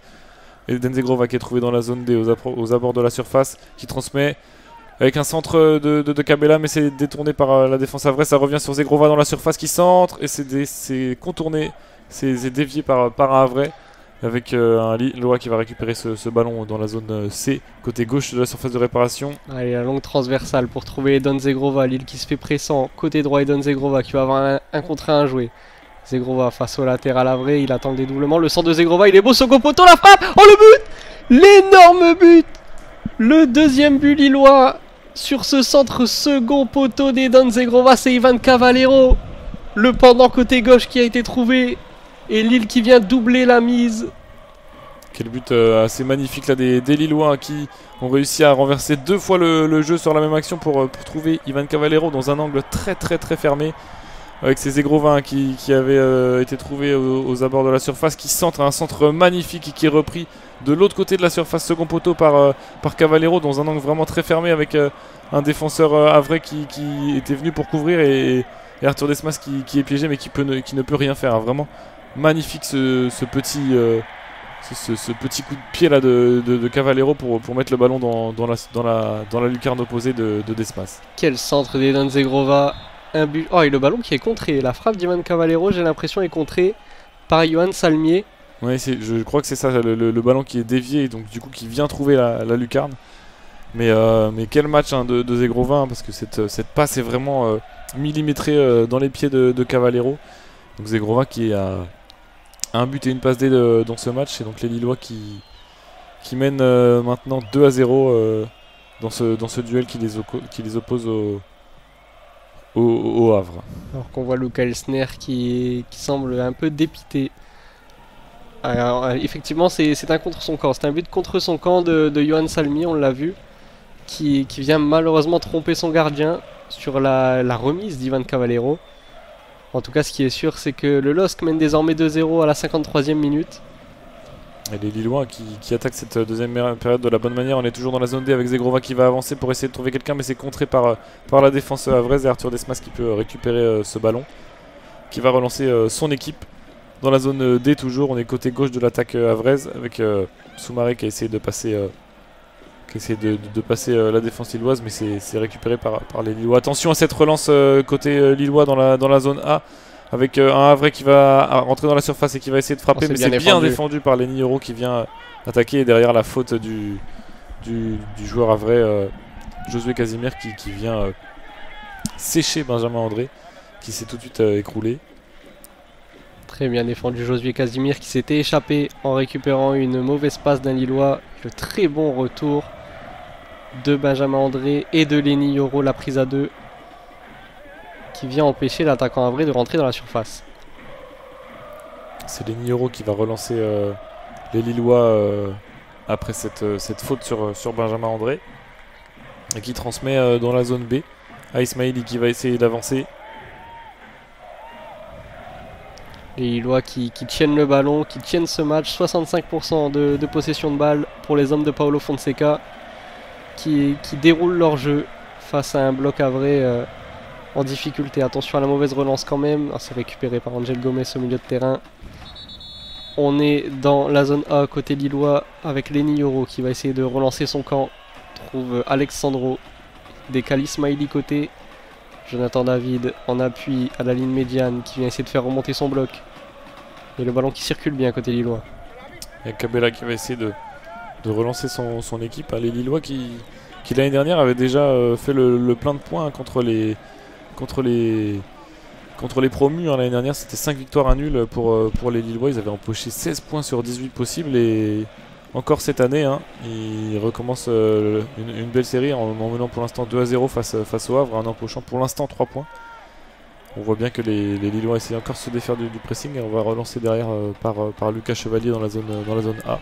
Et Denzegrova qui est trouvé dans la zone D aux abords de la surface, qui transmet avec un centre de Cabella, mais c'est détourné par la défense Avray. Ça revient sur Zegrova dans la surface qui centre et c'est contourné, c'est dévié par Avray. Avec un Lillois qui va récupérer ce ballon dans la zone C, côté gauche de la surface de réparation. Allez, la longue transversale pour trouver Edon Zegrova. Lille qui se fait pressant. Côté droit, Edon Zegrova qui va avoir un contre un à jouer. Zegrova face au latéral Avray, il attend le dédoublement. Le centre de Zegrova, il est beau, second poteau, la frappe. Oh, le but! L'énorme but! Le deuxième but lillois sur ce centre second poteau d'Edon Zegrova, c'est Ivan Cavallero. Le pendant côté gauche qui a été trouvé. Et Lille qui vient doubler la mise. Quel but assez magnifique là des Lillois qui ont réussi à renverser 2 fois le jeu sur la même action pour trouver Ivan Cavallero dans un angle très fermé. Avec ses Zegrova qui avait été trouvé aux abords de la surface, qui centre un centre magnifique et qui est repris de l'autre côté de la surface, second poteau par Cavallero dans un angle vraiment très fermé avec un défenseur Avray qui était venu pour couvrir et Arthur Desmas qui est piégé mais qui ne peut rien faire, hein. Vraiment magnifique ce petit coup de pied là de Cavallero pour mettre le ballon dans la lucarne opposée de Desmas. Quel centre d'Edon Zegrova. Un but. Oh, et le ballon qui est contré. La frappe d'Ivan Cavallero, j'ai l'impression, est contrée par Johan Salmier. Oui, je crois que c'est ça, le ballon qui est dévié et donc du coup qui vient trouver la lucarne. Mais quel match hein, de Zegrova, hein, parce que cette passe est vraiment millimétrée dans les pieds de Cavallero. Donc Zegrova qui a un but et une passe D dans ce match, et donc les Lillois qui mènent maintenant 2-0 dans ce duel qui les oppose au Havre. Alors qu'on voit Luca Elsner qui semble un peu dépité. Alors, effectivement, c'est un contre son camp, c'est un but contre son camp de Johan Salmi, on l'a vu, qui vient malheureusement tromper son gardien sur la remise d'Ivan Cavallero. En tout cas, ce qui est sûr, c'est que le LOSC mène désormais 2-0 à la 53e minute. Et les Lillois qui attaquent cette deuxième période de la bonne manière. On est toujours dans la zone D avec Zegrova qui va avancer pour essayer de trouver quelqu'un, mais c'est contré par la défense havraise et Arthur Desmas qui peut récupérer ce ballon, qui va relancer son équipe dans la zone D toujours. On est côté gauche de l'attaque havraise avec Soumaré qui a essayé de passer, la défense lilloise, mais c'est récupéré par les Lillois. Attention à cette relance côté lillois dans la zone A, avec un Havrais qui va rentrer dans la surface et qui va essayer de frapper, mais c'est bien défendu par Lenny Euro qui vient attaquer, et derrière la faute du joueur Havrais, Josué Casimir qui vient sécher Benjamin André, qui s'est tout de suite écroulé. Très bien défendu Josué Casimir qui s'était échappé en récupérant une mauvaise passe d'un Lillois. Le très bon retour de Benjamin André et de Lenny Euro, la prise à 2. Qui vient empêcher l'attaquant Havrais de rentrer dans la surface. C'est Lenny Euro qui va relancer les Lillois après cette faute sur Benjamin André, et qui transmet dans la zone B à Ismaili qui va essayer d'avancer. Les Lillois qui tiennent le ballon, qui tiennent ce match. 65% de possession de balle pour les hommes de Paulo Fonseca, qui déroulent leur jeu face à un bloc Havrais en difficulté. Attention à la mauvaise relance quand même. C'est récupéré par Angel Gomez au milieu de terrain. On est dans la zone A côté lillois avec Lenny Euro qui va essayer de relancer son camp. Trouve Alexandro. Décale Ismaili côté. Jonathan David en appui à la ligne médiane qui vient essayer de faire remonter son bloc. Et le ballon qui circule bien côté lillois. Et Cabella qui va essayer de relancer son équipe. Les Lillois qui l'année dernière avaient déjà fait le plein de points contre les promus. L'année dernière, c'était 5 victoires à nul pour les Lillois. Ils avaient empoché 16 points sur 18 possibles. Et encore cette année, ils recommencent une belle série en menant pour l'instant 2-0 face au Havre, en empochant pour l'instant 3 points. On voit bien que les Lillois essayent encore de se défaire du pressing, et on va relancer derrière par Lucas Chevalier dans la zone A.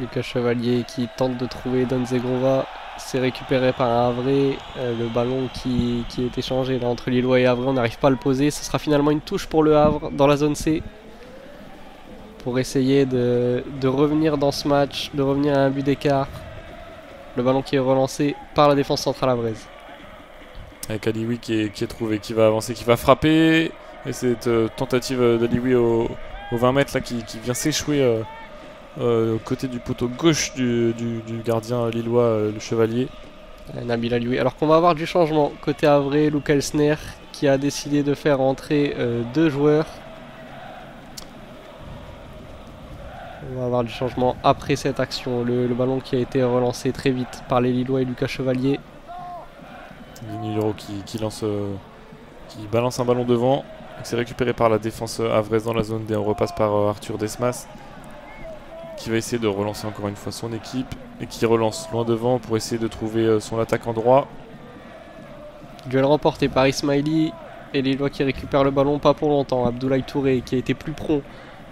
Lucas Chevalier qui tente de trouver Don Zegrova. C'est récupéré par un Havrais. Le ballon qui est échangé là, entre Lillois et Havrais, on n'arrive pas à le poser. Ce sera finalement une touche pour le Havre dans la zone C, pour essayer de revenir dans ce match, de revenir à un but d'écart. Le ballon qui est relancé par la défense centrale havraise. Avec Alioui qui est trouvé, qui va avancer, qui va frapper. Et cette tentative d'Alioui au 20 mètres là, qui vient s'échouer au côté du poteau gauche du gardien lillois, le Chevalier. Nabil Alioui. Alors qu'on va avoir du changement. Côté Havre, Luca Elsner qui a décidé de faire entrer 2 joueurs. On va avoir du changement après cette action. Le ballon qui a été relancé très vite par les Lillois et Lucas Chevalier. Ligny qui balance un ballon devant. C'est récupéré par la défense havraise dans la zone D. On repasse par Arthur Desmas qui va essayer de relancer encore une fois son équipe et qui relance loin devant pour essayer de trouver son attaquant droit. Duel remporté par Ismaili et les Lillois qui récupèrent le ballon pas pour longtemps. Abdoulaye Touré qui a été plus prompt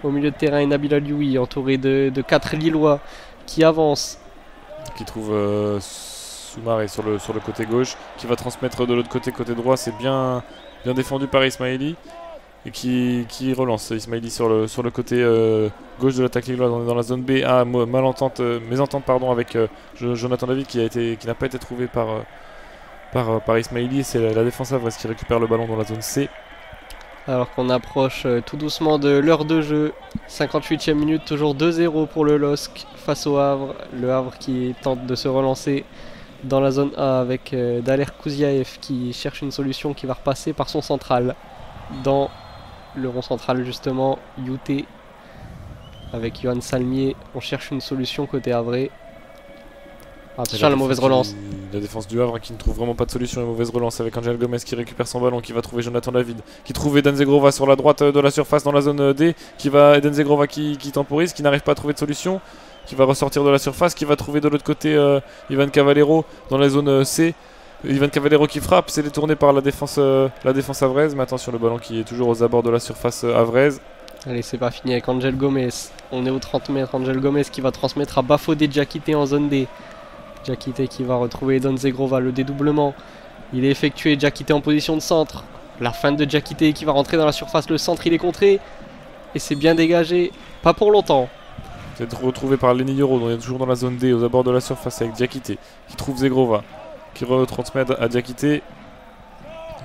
au milieu de terrain et Nabil Alioui entouré de 4 Lillois qui avancent. Qui trouve Soumaré sur le côté gauche, qui va transmettre de l'autre côté droit. C'est bien défendu par Ismaili et qui relance Ismaili sur le côté gauche de l'attaque lilloise. On est dans la zone B. Mésentente avec Jonathan David qui n'a pas été trouvé par Ismaili. C'est la défense havraise qui récupère le ballon dans la zone C. Alors qu'on approche tout doucement de l'heure de jeu. 58e minute, toujours 2-0 pour le LOSC face au Havre. Le Havre qui tente de se relancer dans la zone A avec Daler Kouziaev qui cherche une solution qui va repasser par son central. Dans le rond central justement, Youté avec Johan Salmier. On cherche une solution côté Havre. Attention à la mauvaise relance. La défense du Havre qui ne trouve vraiment pas de solution. La mauvaise relance avec Angel Gomez qui récupère son ballon, qui va trouver Jonathan David, qui trouve Eden Zegrova sur la droite de la surface dans la zone D, Eden Zegrova qui temporise, qui n'arrive pas à trouver de solution, qui va ressortir de la surface, qui va trouver de l'autre côté Ivan Cavallero dans la zone C. Ivan Cavallero qui frappe, c'est détourné par la défense havraise, mais attention, le ballon qui est toujours aux abords de la surface havraise. Allez, c'est pas fini avec Angel Gomez. On est aux 30 mètres. Angel Gomez qui va transmettre à Bafodé Diakité en zone D. Diakité qui va retrouver Eden Zegrova, le dédoublement. Il est effectué, Diakité en position de centre. La fin de Diakité qui va rentrer dans la surface. Le centre, il est contré. Et c'est bien dégagé. Pas pour longtemps. C'est retrouvé par Lenny Yoro, on est toujours dans la zone D, aux abords de la surface avec Diakité, qui trouve Zegrova, qui retransmet à Diakité,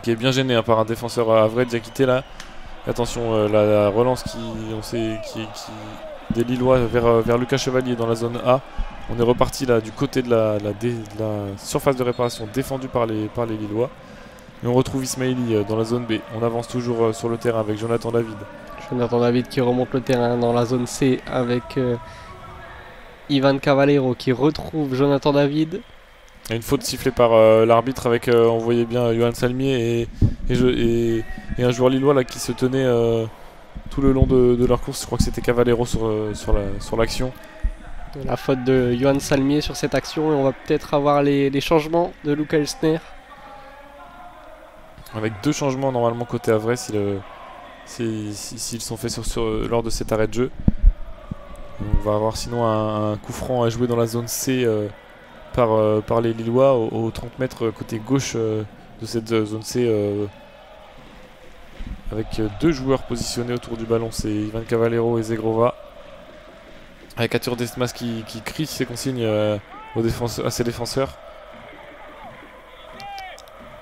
qui est bien gêné par un défenseur havrais. Diakité là. Attention, la relance qui des Lillois vers Lucas Chevalier dans la zone A. On est reparti là du côté de la surface de réparation défendue par les Lillois. Et on retrouve Ismaili dans la zone B. On avance toujours sur le terrain avec Jonathan David. Jonathan David qui remonte le terrain dans la zone C avec Ivan Cavallero qui retrouve Jonathan David. Il y a une faute sifflée par l'arbitre avec, on voyait bien, Johan Salmier et un joueur lillois là, qui se tenait tout le long de leur course. Je crois que c'était Cavallero sur l'action. La faute de Johan Salmier sur cette action et on va peut-être avoir les changements de Luca Elsner. Avec 2 changements normalement côté Havre s'ils sont faits lors de cet arrêt de jeu. On va avoir sinon un coup franc à jouer dans la zone C par les Lillois aux 30 mètres côté gauche de cette zone C avec 2 joueurs positionnés autour du ballon. C'est Ivan Cavallero et Zegrova. Avec Arthur Desmas qui crie ses consignes à ses défenseurs.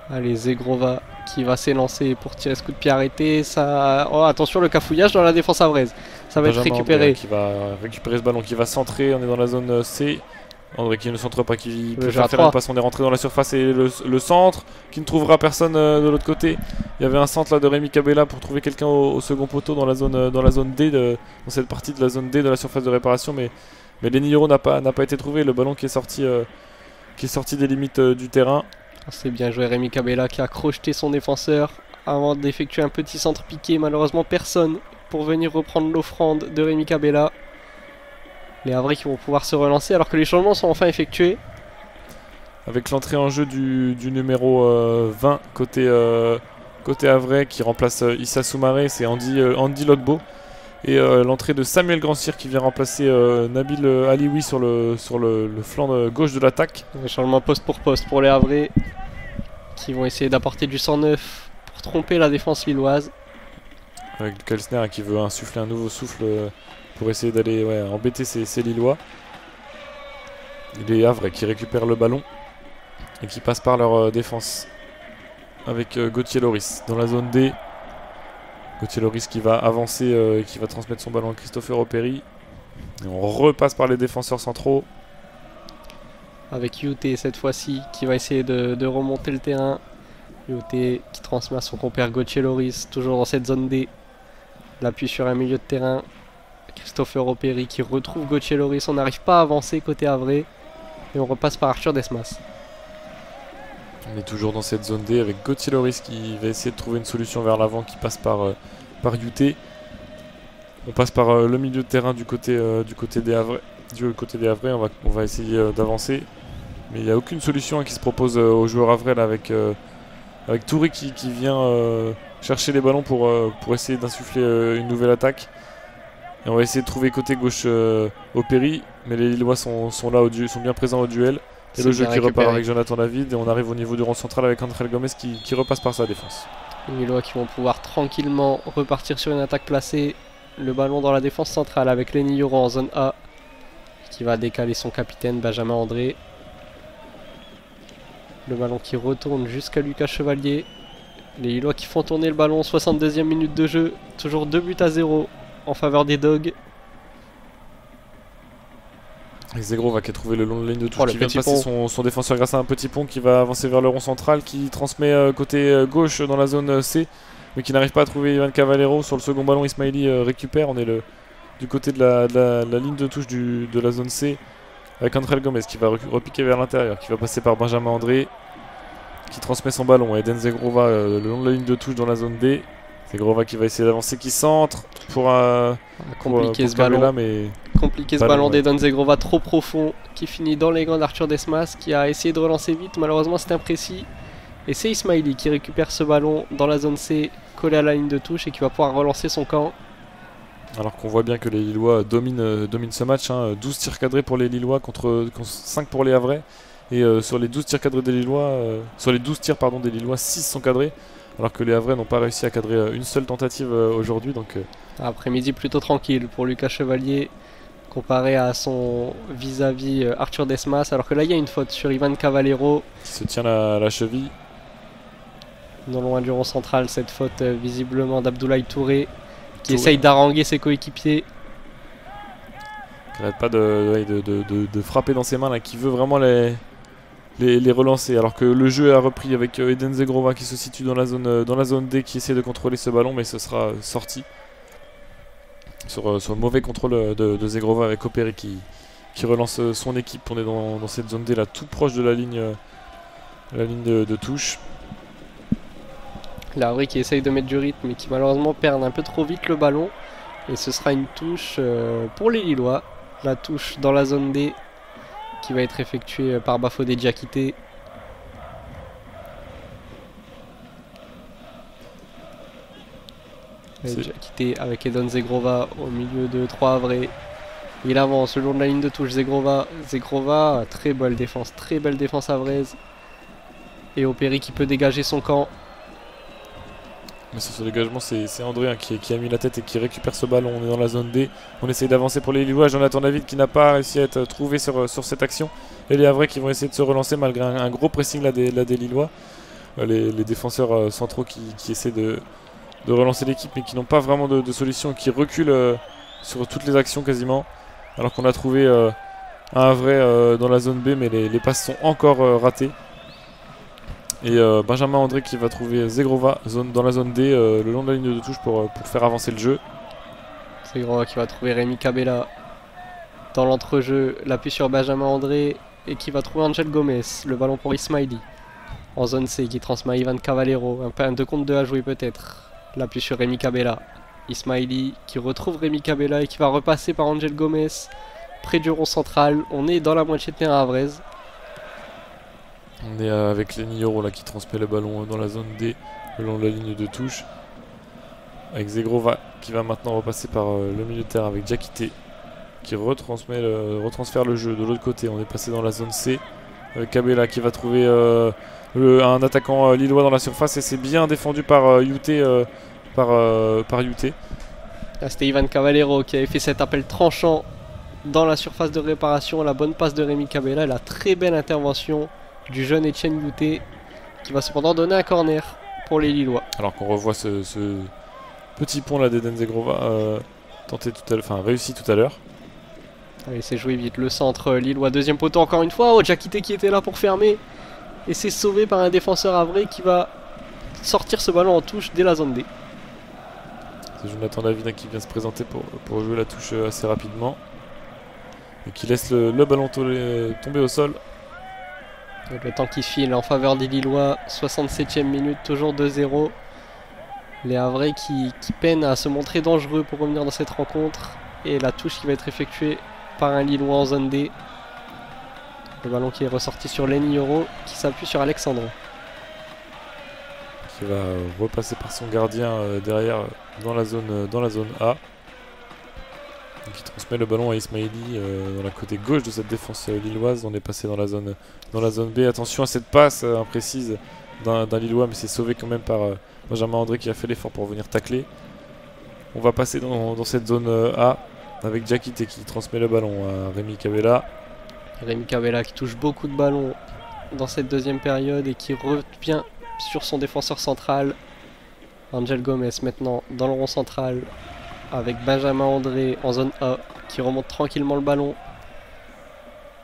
Allez, Zegrova qui va s'élancer pour tirer ce coup de pied arrêté. Ça... Oh, attention, le cafouillage dans la défense havraise. Ça va être récupéré. Qui va récupérer ce ballon, qui va centrer. On est dans la zone C. André qui ne centre pas, qui préfère faire une passe. On est rentré dans la surface et le centre qui ne trouvera personne de l'autre côté. Il y avait un centre là de Rémi Cabella pour trouver quelqu'un au second poteau dans la zone D, dans cette partie de la zone D de la surface de réparation. Mais Lenny Yoro n'a pas été trouvé. Le ballon qui est sorti des limites du terrain. C'est bien joué Rémi Cabella qui a crocheté son défenseur avant d'effectuer un petit centre piqué. Malheureusement personne pour venir reprendre l'offrande de Rémi Cabella. Les Havrais qui vont pouvoir se relancer alors que les changements sont enfin effectués. Avec l'entrée en jeu du numéro 20 côté Havrais qui remplace Issa Soumaré, c'est Andy Logbo. Et l'entrée de Samuel Grandcir qui vient remplacer Nabil Alioui sur le flanc gauche de l'attaque. Les changements poste pour poste pour les Havrais qui vont essayer d'apporter du 109 pour tromper la défense lilloise. Avec Kelsner qui veut insuffler un nouveau souffle pour essayer d'aller embêter ces Lillois. Les Havrais qui récupèrent le ballon et qui passent par leur défense avec Gauthier Loris dans la zone D. Gauthier Loris qui va avancer et qui va transmettre son ballon à Christopher Operi. Et on repasse par les défenseurs centraux. Avec Youté cette fois-ci qui va essayer de remonter le terrain. Youté qui transmet à son compère Gauthier Loris, toujours dans cette zone D. L'appui sur un milieu de terrain. Christopher Operi qui retrouve Gauthier Loris. On n'arrive pas à avancer côté Havre. Et on repasse par Arthur Desmas. On est toujours dans cette zone D avec Gauthier Loris qui va essayer de trouver une solution vers l'avant qui passe par Youté. On passe par le milieu de terrain du côté des Havre. On va essayer d'avancer. Mais il n'y a aucune solution qui se propose aux joueurs havrais avec Touré qui vient chercher les ballons pour essayer d'insuffler une nouvelle attaque. Et on va essayer de trouver côté gauche Operi. Mais les Lillois sont là, sont bien présents au duel. Et le jeu qui repart avec Jonathan David. Et on arrive au niveau du rond central avec André Gomez qui repasse par sa défense. Les Lillois qui vont pouvoir tranquillement repartir sur une attaque placée. Le ballon dans la défense centrale avec Lenny Yoro en zone A. Qui va décaler son capitaine Benjamin André. Le ballon qui retourne jusqu'à Lucas Chevalier. Les Lillois qui font tourner le ballon, 62e minute de jeu. Toujours 2-0 en faveur des Dogs. Zegrova qui a trouvé le long de la ligne de touche, qui vient de passer son défenseur grâce à un petit pont qui va avancer vers le rond central, qui transmet côté gauche dans la zone C, mais qui n'arrive pas à trouver Ivan Cavallero. Sur le second ballon, Ismaili récupère. On est du côté de la ligne de touche de la zone C, avec André Gomez qui va repiquer vers l'intérieur, qui va passer par Benjamin André, qui transmet son ballon à Eden Zegrova le long de la ligne de touche dans la zone D. Zegrova qui va essayer d'avancer, qui centre pour compliquer ce ballon. Compliquer ce ballon d'Eden Zegrova trop profond, qui finit dans les gants d'Arthur Desmas, qui a essayé de relancer vite. Malheureusement, c'est imprécis. Et c'est Ismaili qui récupère ce ballon dans la zone C, collé à la ligne de touche, et qui va pouvoir relancer son camp. Alors qu'on voit bien que les Lillois dominent ce match, 12 tirs cadrés pour les Lillois contre 5 pour les Havrais. Et sur les 12 tirs cadrés des Lillois, des Lillois, 6 sont cadrés. Alors que les Havrais n'ont pas réussi à cadrer une seule tentative aujourd'hui. Après-midi plutôt tranquille pour Lucas Chevalier, comparé à son vis-à-vis Arthur Desmas. Alors que là, il y a une faute sur Ivan Cavallero. Qui se tient la cheville. Non loin du rond central, cette faute visiblement d'Abdoulaye Touré. Qui essaye d'haranguer ses coéquipiers. Qui n'arrête pas de frapper dans ses mains, là, qui veut vraiment les relancer. Alors que le jeu a repris avec Eden Zegrova qui se situe dans la zone D, qui essaie de contrôler ce ballon, mais ce sera sorti. Sur le mauvais contrôle de Zegrova avec Operi qui relance son équipe. On est dans cette zone D là, tout proche de la ligne de touche. La Havre qui essaye de mettre du rythme mais qui malheureusement perd un peu trop vite le ballon. Et ce sera une touche pour les Lillois. La touche dans la zone D qui va être effectuée par Bafodé Diakité. Diakité avec Eden Zegrova au milieu de 3 Havrais. Il avance le long de la ligne de touche. Zegrova, très belle défense havraise. Et Operi qui peut dégager son camp. Mais sur ce dégagement, c'est André qui a mis la tête et qui récupère ce ballon. On est dans la zone D. On essaye d'avancer pour les Lillois. Jonathan David qui n'a pas réussi à être trouvé sur cette action. Et les Havrais qui vont essayer de se relancer malgré un gros pressing là des Lillois. Les défenseurs centraux qui essaient de relancer l'équipe mais qui n'ont pas vraiment de solution et qui reculent sur toutes les actions quasiment. Alors qu'on a trouvé un Havrais dans la zone B, mais les passes sont encore ratées. Et Benjamin André qui va trouver Zegrova dans la zone D le long de la ligne de touche pour faire avancer le jeu. Zegrova qui va trouver Rémi Cabella dans l'entrejeu, l'appui sur Benjamin André et qui va trouver Angel Gomez, le ballon pour Ismaili en zone C qui transmet à Ivan Cavallero, un 2 contre 2 à jouer peut-être. L'appui sur Rémi Cabella, Ismaili qui retrouve Rémi Cabella et qui va repasser par Angel Gomez près du rond central. On est dans la moitié de terrain havraise. On est avec Lenny Yoro là qui transmet le ballon dans la zone D le long de la ligne de touche. Avec Zegrova qui va maintenant repasser par le milieu de terrain avec Diakité qui retransfère le jeu de l'autre côté. On est passé dans la zone C avec Cabella qui va trouver un attaquant lillois dans la surface et c'est bien défendu par Youté. C'était Ivan Cavallero qui avait fait cet appel tranchant dans la surface de réparation. La bonne passe de Rémi Cabella, la très belle intervention du jeune Etienne Youté qui va cependant donner un corner pour les Lillois. Alors qu'on revoit ce Petit pont là d'Eden Zegrova réussi tout à l'heure. Allez, c'est joué vite. Le centre lillois, deuxième poteau encore une fois. Oh, Diakité qui était là pour fermer. Et c'est sauvé par un défenseur havrais qui va sortir ce ballon en touche dès la zone D. C'est Jonathan Lavina qui vient se présenter pour jouer la touche assez rapidement. Et qui laisse le ballon tomber au sol. Donc le temps qui file en faveur des Lillois. 67e minute, toujours 2-0. Les Havrais qui peinent à se montrer dangereux pour revenir dans cette rencontre. Et la touche qui va être effectuée par un Lillois en zone D. Le ballon qui est ressorti sur Lenny Yoro qui s'appuie sur Alexandro. Qui va repasser par son gardien derrière dans la zone A. Qui transmet le ballon à Ismaili dans la côté gauche de cette défense lilloise. On est passé dans la zone B. Attention à cette passe imprécise d'un Lillois, mais c'est sauvé quand même par Benjamin André qui a fait l'effort pour venir tacler. On va passer dans cette zone A avec Diakité qui transmet le ballon à Rémi Cavella. Rémi Cavella qui touche beaucoup de ballons dans cette deuxième période et qui revient sur son défenseur central. Angel Gomez maintenant dans le rond central avec Benjamin André en zone A qui remonte tranquillement le ballon.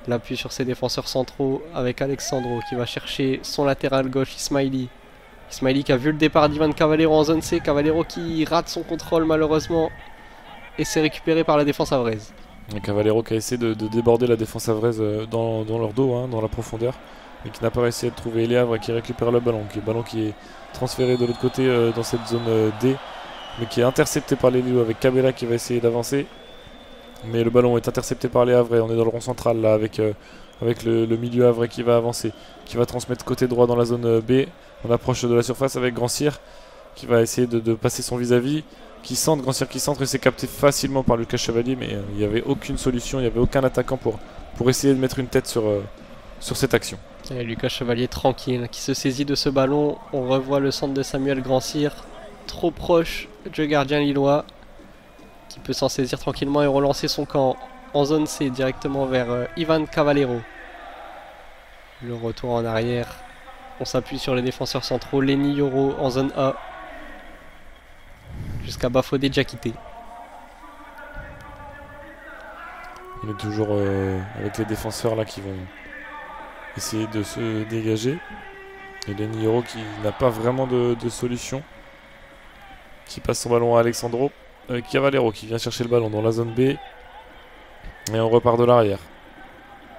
L'appui sur ses défenseurs centraux avec Alexandro qui va chercher son latéral gauche Ismaili. Ismaili qui a vu le départ d'Ivan Cavallero en zone C. Cavallero qui rate son contrôle malheureusement et c'est récupéré par la défense havraise. Cavallero qui a essayé de déborder la défense havraise dans leur dos, dans la profondeur, mais qui n'a pas réussi à trouver Les Havres qui récupère le ballon. Le ballon qui est transféré de l'autre côté dans cette zone D, mais qui est intercepté par les Lillois avec Cavella qui va essayer d'avancer. Mais le ballon est intercepté par les Havrais. On est dans le rond central là avec le milieu havrais qui va avancer, qui va transmettre côté droit dans la zone B. On approche de la surface avec Grand Cyr qui va essayer de passer son vis-à-vis. Grand Cyr qui centre et c'est capté facilement par Lucas Chevalier, mais il n'y avait aucune solution, il n'y avait aucun attaquant pour essayer de mettre une tête sur cette action. Et Lucas Chevalier tranquille qui se saisit de ce ballon. On revoit le centre de Samuel Grand Cyr trop proche du gardien lillois qui peut s'en saisir tranquillement et relancer son camp en zone C directement vers Ivan Cavallero. Le retour en arrière, on s'appuie sur les défenseurs centraux, Lenny Yoro en zone A jusqu'à Bafodé Diakité. On est toujours avec les défenseurs là qui vont essayer de se dégager. Et Lenny Yoro qui n'a pas vraiment de solution, qui passe son ballon à Alexandro avec Cavallero qui vient chercher le ballon dans la zone B et on repart de l'arrière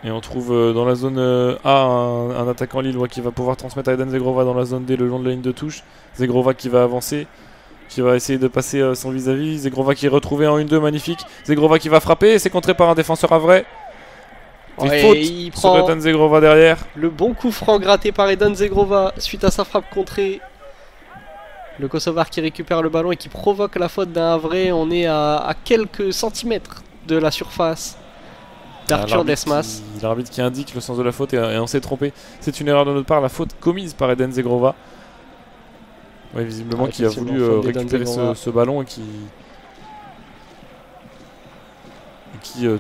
et on trouve dans la zone A un attaquant lillois qui va pouvoir transmettre à Eden Zegrova dans la zone D le long de la ligne de touche. Zegrova qui va avancer, qui va essayer de passer son vis-à-vis. Zegrova qui est retrouvé en 1-2, magnifique. Zegrova qui va frapper et c'est contré par un défenseur havrais. Il sur Eden Zegrova derrière. Le bon coup franc gratté par Eden Zegrova suite à sa frappe contrée. Le Kosovar qui récupère le ballon et qui provoque la faute d'un Havrais. On est à quelques centimètres de la surface d'Arthur Desmas. L'arbitre qui indique le sens de la faute et on s'est trompé. C'est une erreur de notre part, la faute commise par Eden Zegrova. Ouais, visiblement qui a voulu récupérer ce ballon et qui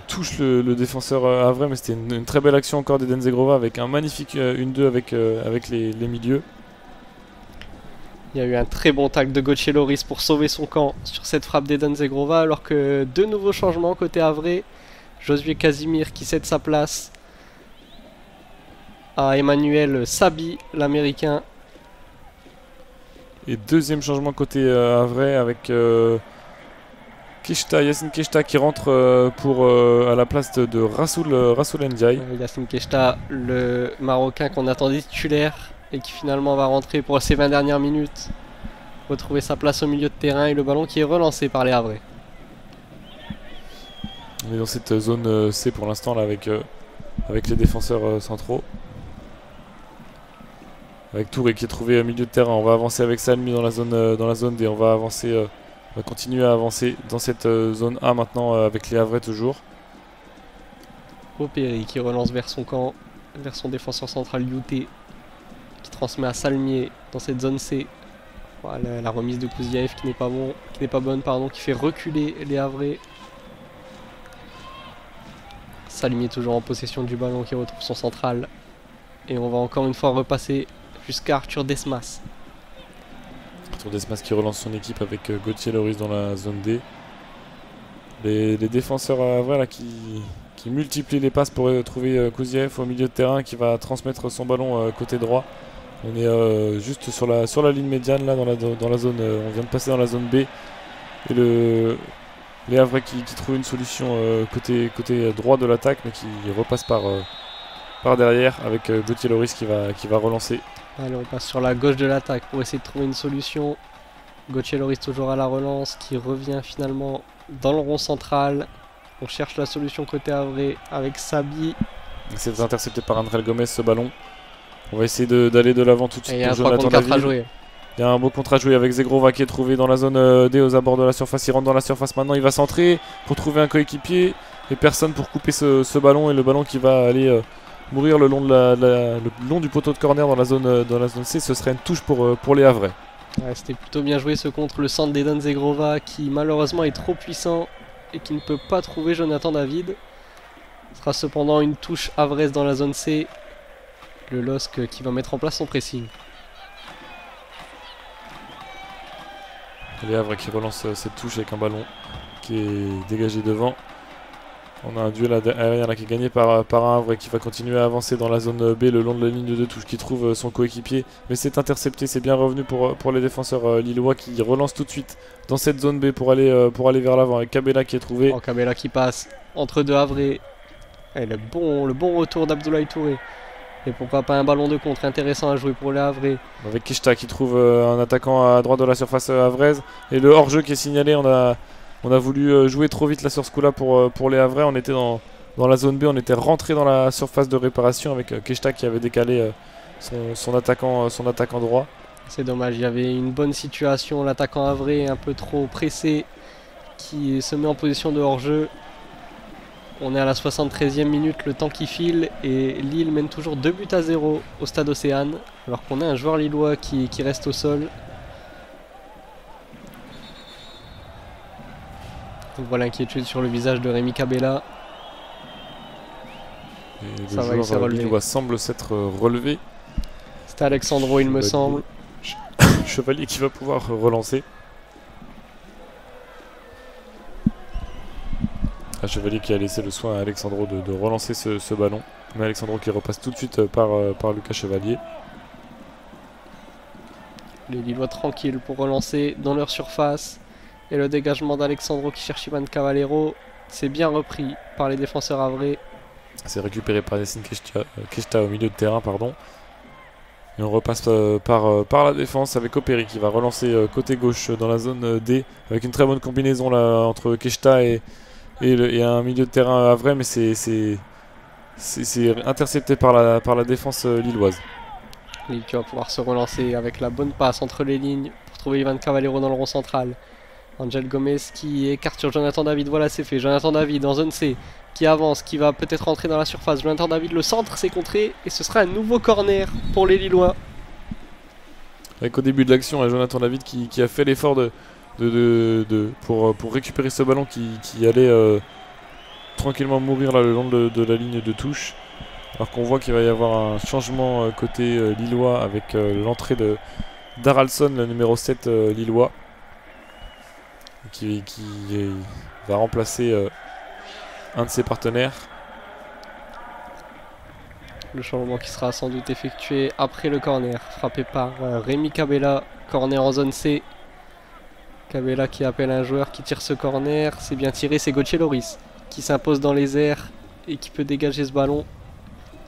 touche le défenseur havrais. Mais c'était une très belle action encore d'Eden Zegrova avec un magnifique 1-2 avec les milieux. Il y a eu un très bon tacle de Gauthier Loris pour sauver son camp sur cette frappe d'Eden Zegrova, alors que deux nouveaux changements côté havrais. Josué Casimir qui cède sa place à Emmanuel Sabi, l'américain. Et deuxième changement côté havrais avec Yassine Keshta qui rentre à la place de Rassoul Ndiaye. Yassine Keshta, le Marocain qu'on attendait titulaire et qui finalement va rentrer pour ses 20 dernières minutes, retrouver sa place au milieu de terrain et le ballon qui est relancé par les Havrais. On est dans cette zone C pour l'instant là avec les défenseurs centraux. Avec Touré qui est trouvé au milieu de terrain. On va avancer avec Salmi dans la zone D. On va continuer à avancer dans cette zone A maintenant avec les Havrais toujours. Opéry qui relance vers son camp, vers son défenseur central Youté, qui transmet à Salmier dans cette zone C. Voilà, la remise de Kouziaev qui n'est pas bonne, qui fait reculer les Havrais. Salmier toujours en possession du ballon qui retrouve son central. Et on va encore une fois repasser jusqu'à Arthur Desmas. Arthur Desmas qui relance son équipe avec Gauthier Loris dans la zone D. Les défenseurs havrais là qui multiplient les passes pour trouver Kouziev au milieu de terrain qui va transmettre son ballon côté droit. On est juste sur la ligne médiane là dans la zone. On vient de passer dans la zone B. Et les Havrais qui trouvent une solution côté droit de l'attaque mais qui repasse par derrière avec Gauthier Loris qui va relancer. Allez, on passe sur la gauche de l'attaque pour essayer de trouver une solution. Gauthier Loris toujours à la relance qui revient finalement dans le rond central. On cherche la solution côté Havrais avec Sabi. C'est intercepté par André Gomez ce ballon. On va essayer d'aller de l'avant tout de suite. Et il y a un 3 contre 4 à jouer. Il y a un beau contrat à jouer avec Zegrova qui est trouvé dans la zone D aux abords de la surface. Il rentre dans la surface maintenant, il va centrer pour trouver un coéquipier. Et personne pour couper ce ballon. Et le ballon qui va aller mourir le long, le long du poteau de corner dans la zone C. Ce serait une touche pour les Havrais. Ouais, c'était plutôt bien joué ce contre le centre d'Eden Zegrova qui malheureusement est trop puissant et qui ne peut pas trouver Jonathan David. Ce sera cependant une touche havraise dans la zone C. Le LOSC qui va mettre en place son pressing. Les Havres qui relancent cette touche avec un ballon qui est dégagé devant. On a un duel aérien là qui est gagné par un Havre qui va continuer à avancer dans la zone B le long de la ligne de touche qui trouve son coéquipier. Mais c'est intercepté, c'est bien revenu pour les défenseurs lillois qui relancent tout de suite dans cette zone B pour aller vers l'avant avec Kabela qui est trouvé. Oh, Kabela qui passe entre deux Havre. Et le bon retour d'Abdoulaye Touré. Et pourquoi pas un ballon de contre intéressant à jouer pour les Havrais. Avec Kishta qui trouve un attaquant à droite de la surface havraise. Et le hors-jeu qui est signalé, on a voulu jouer trop vite là sur ce coup-là pour les Havrais. On était dans la zone B, on était rentré dans la surface de réparation avec Kishta qui avait décalé son attaquant droit. C'est dommage, il y avait une bonne situation, l'attaquant havrais un peu trop pressé qui se met en position de hors-jeu. On est à la 73e minute, le temps qui file et Lille mène toujours 2-0 au stade Océane alors qu'on a un joueur lillois qui reste au sol. Donc voilà l'inquiétude sur le visage de Rémi Kabela. Et le joueur lillois semble s'être relevé. C'était Alexandro il me semble. Chevalier qui va pouvoir relancer. Un Chevalier qui a laissé le soin à Alexandro de relancer ce ballon. Mais Alexandro qui repasse tout de suite par Lucas Chevalier. Les Lillois tranquilles pour relancer dans leur surface. Et le dégagement d'Alexandro qui cherche Ivan Cavallero. C'est bien repris par les défenseurs havrais. C'est récupéré par Yassine Keshta au milieu de terrain, pardon. Et on repasse par la défense avec Operi qui va relancer côté gauche dans la zone D. Avec une très bonne combinaison là entre Keshta et un milieu de terrain havrais, mais c'est intercepté par la défense lilloise. Lille qui va pouvoir se relancer avec la bonne passe entre les lignes pour trouver Ivan Cavallero dans le rond central. Angel Gomez qui écarte sur Jonathan David, voilà c'est fait. Jonathan David en zone C qui avance, qui va peut-être rentrer dans la surface. Jonathan David le centre, c'est contré et ce sera un nouveau corner pour les Lillois. Avec au début de l'action, Jonathan David qui a fait l'effort pour récupérer ce ballon qui allait tranquillement mourir là, le long de la ligne de touche. Alors qu'on voit qu'il va y avoir un changement côté lillois avec l'entrée d'Aralson, le numéro 7 lillois, qui va remplacer un de ses partenaires. Le changement qui sera sans doute effectué après le corner, frappé par Rémi Kabela, corner en zone C. Kabela qui appelle un joueur qui tire ce corner, c'est bien tiré, c'est Gauthier Loris qui s'impose dans les airs et qui peut dégager ce ballon.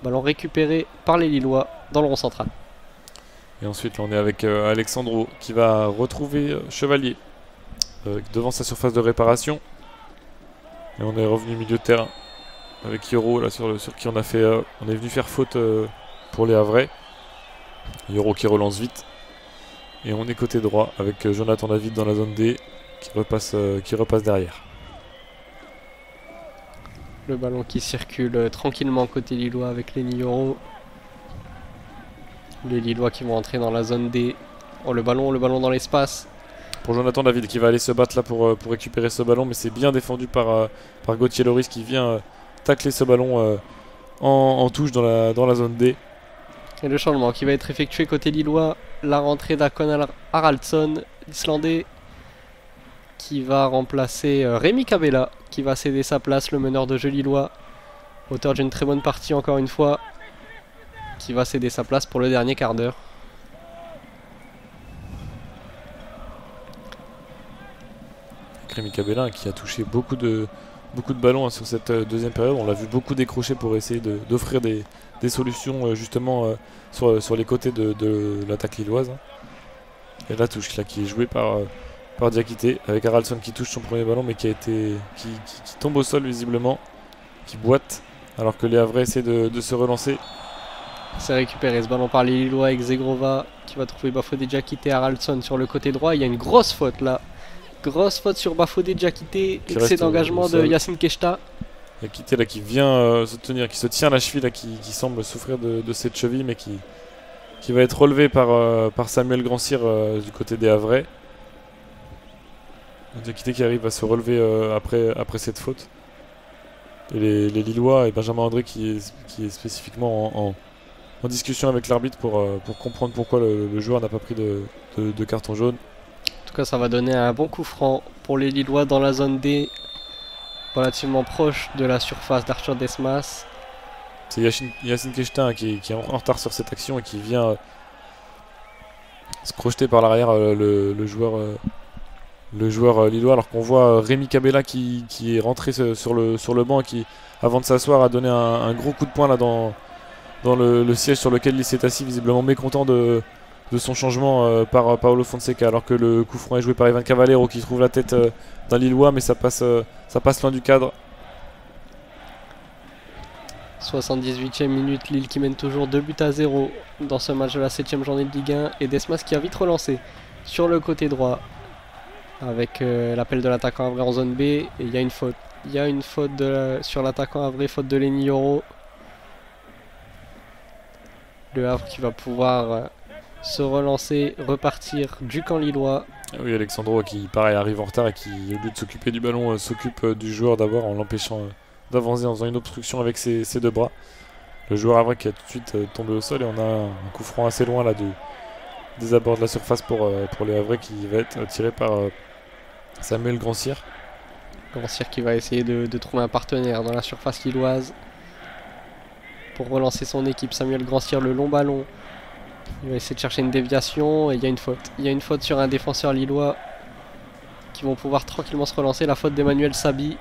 Ballon récupéré par les Lillois dans le rond central. Et ensuite là, on est avec Alexandro qui va retrouver Chevalier devant sa surface de réparation. Et on est revenu milieu de terrain avec Yoro là sur qui on est venu faire faute pour les Havrais. Yoro qui relance vite. Et on est côté droit avec Jonathan David dans la zone D qui repasse derrière. Le ballon qui circule tranquillement côté lillois avec Lenny Yoro. Les Lillois qui vont entrer dans la zone D. Oh, le ballon dans l'espace. Pour Jonathan David qui va aller se battre là pour récupérer ce ballon, mais c'est bien défendu par Gauthier Loris qui vient tacler ce ballon en touche dans la zone D. Et le changement qui va être effectué côté lillois la rentrée d'Akon Haraldsson, l'Islandais, qui va remplacer Rémi Cabella, qui va céder sa place, le meneur de jeu lillois, auteur d'une très bonne partie encore une fois, qui va céder sa place pour le dernier quart d'heure. Rémi Cabella qui a touché beaucoup de ballons sur cette deuxième période. On l'a vu beaucoup décrocher pour essayer d'offrir des solutions justement sur les côtés de l'attaque lilloise. Et la touche là qui est jouée par Diakité, avec Haraldsson qui touche son premier ballon mais qui tombe au sol visiblement, qui boite alors que les Havrais essaient de se relancer. C'est récupéré ce ballon par les Lillois avec Zegrova qui va trouver Bafodé Diakité, Haraldsson sur le côté droit. Il y a une grosse faute là. Grosse faute sur Bafodé Diakité, excès d'engagement de Yacine Keshta. Diakité là qui vient se tenir, qui se tient la cheville là, qui semble souffrir de cette cheville mais qui va être relevé par Samuel Grandcir du côté des Havrais. Diakité qui arrive à se relever après cette faute. Et les Lillois et Benjamin André qui est spécifiquement en discussion avec l'arbitre pour comprendre pourquoi le joueur n'a pas pris de carton jaune. En tout cas, ça va donner un bon coup franc pour les Lillois dans la zone D, relativement proche de la surface d'Arthur Desmas. C'est Yacine Keshta qui est en retard sur cette action et qui vient se crocheter par l'arrière le joueur lillois, alors qu'on voit Rémi Cabella qui est rentré sur le banc et qui, avant de s'asseoir, a donné un gros coup de poing là dans le siège sur lequel il s'est assis, visiblement mécontent de son changement par Paulo Fonseca, alors que le coup franc est joué par Ivan Cavallero qui trouve la tête d'un Lillois, mais ça passe loin du cadre. 78e minute, Lille qui mène toujours 2-0 dans ce match de la 7e journée de Ligue 1, et Desmas qui a vite relancé sur le côté droit avec l'appel de l'attaquant Havrais en zone B, et il y a une faute. Il y a une faute sur l'attaquant Havrais, faute de Lenny Yoro. Le Havre qui va pouvoir se relancer, repartir du camp lillois. Oui, Alexandro qui pareil arrive en retard et qui, au lieu de s'occuper du ballon, s'occupe du joueur d'abord en l'empêchant d'avancer en faisant une obstruction avec ses deux bras. Le joueur Havre qui a tout de suite tombé au sol, et on a un coup franc assez loin là des abords de la surface pour les Havrais, qui va être tiré par Samuel Grandcir. Grandcir qui va essayer de trouver un partenaire dans la surface lilloise pour relancer son équipe. Samuel Grandcir, le long ballon. Il va essayer de chercher une déviation et il y a une faute. Il y a une faute sur un défenseur lillois qui vont pouvoir tranquillement se relancer. La faute d'Emmanuel Sabi.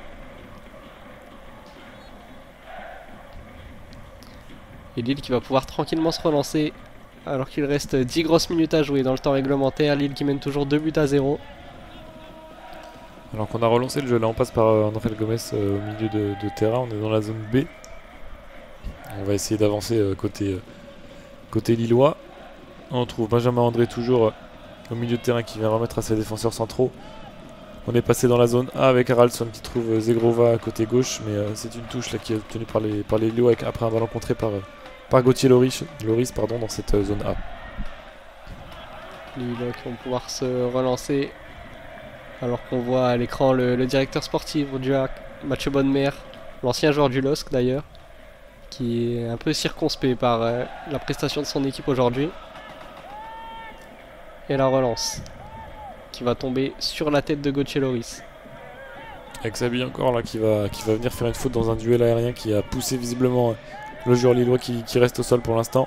Et Lille qui va pouvoir tranquillement se relancer alors qu'il reste 10 grosses minutes à jouer dans le temps réglementaire. Lille qui mène toujours 2-0. Alors qu'on a relancé le jeu, là on passe par André Gomez au milieu de terrain, on est dans la zone B. On va essayer d'avancer côté lillois. On trouve Benjamin André toujours au milieu de terrain qui vient remettre à ses défenseurs centraux. On est passé dans la zone A avec Haraldsson qui trouve Zegrova à côté gauche, mais c'est une touche là qui est obtenue par les Lillois après un ballon contré par Gauthier Loris dans cette zone A. Les Lillois qui vont pouvoir se relancer alors qu'on voit à l'écran le directeur sportif du HAC, Mathieu Bonnemer, l'ancien joueur du LOSC d'ailleurs, qui est un peu circonspect par la prestation de son équipe aujourd'hui. Et la relance qui va tomber sur la tête de Gauthier Loris. Avec Sabi encore là qui va venir faire une faute dans un duel aérien qui a poussé visiblement le joueur lillois qui reste au sol pour l'instant.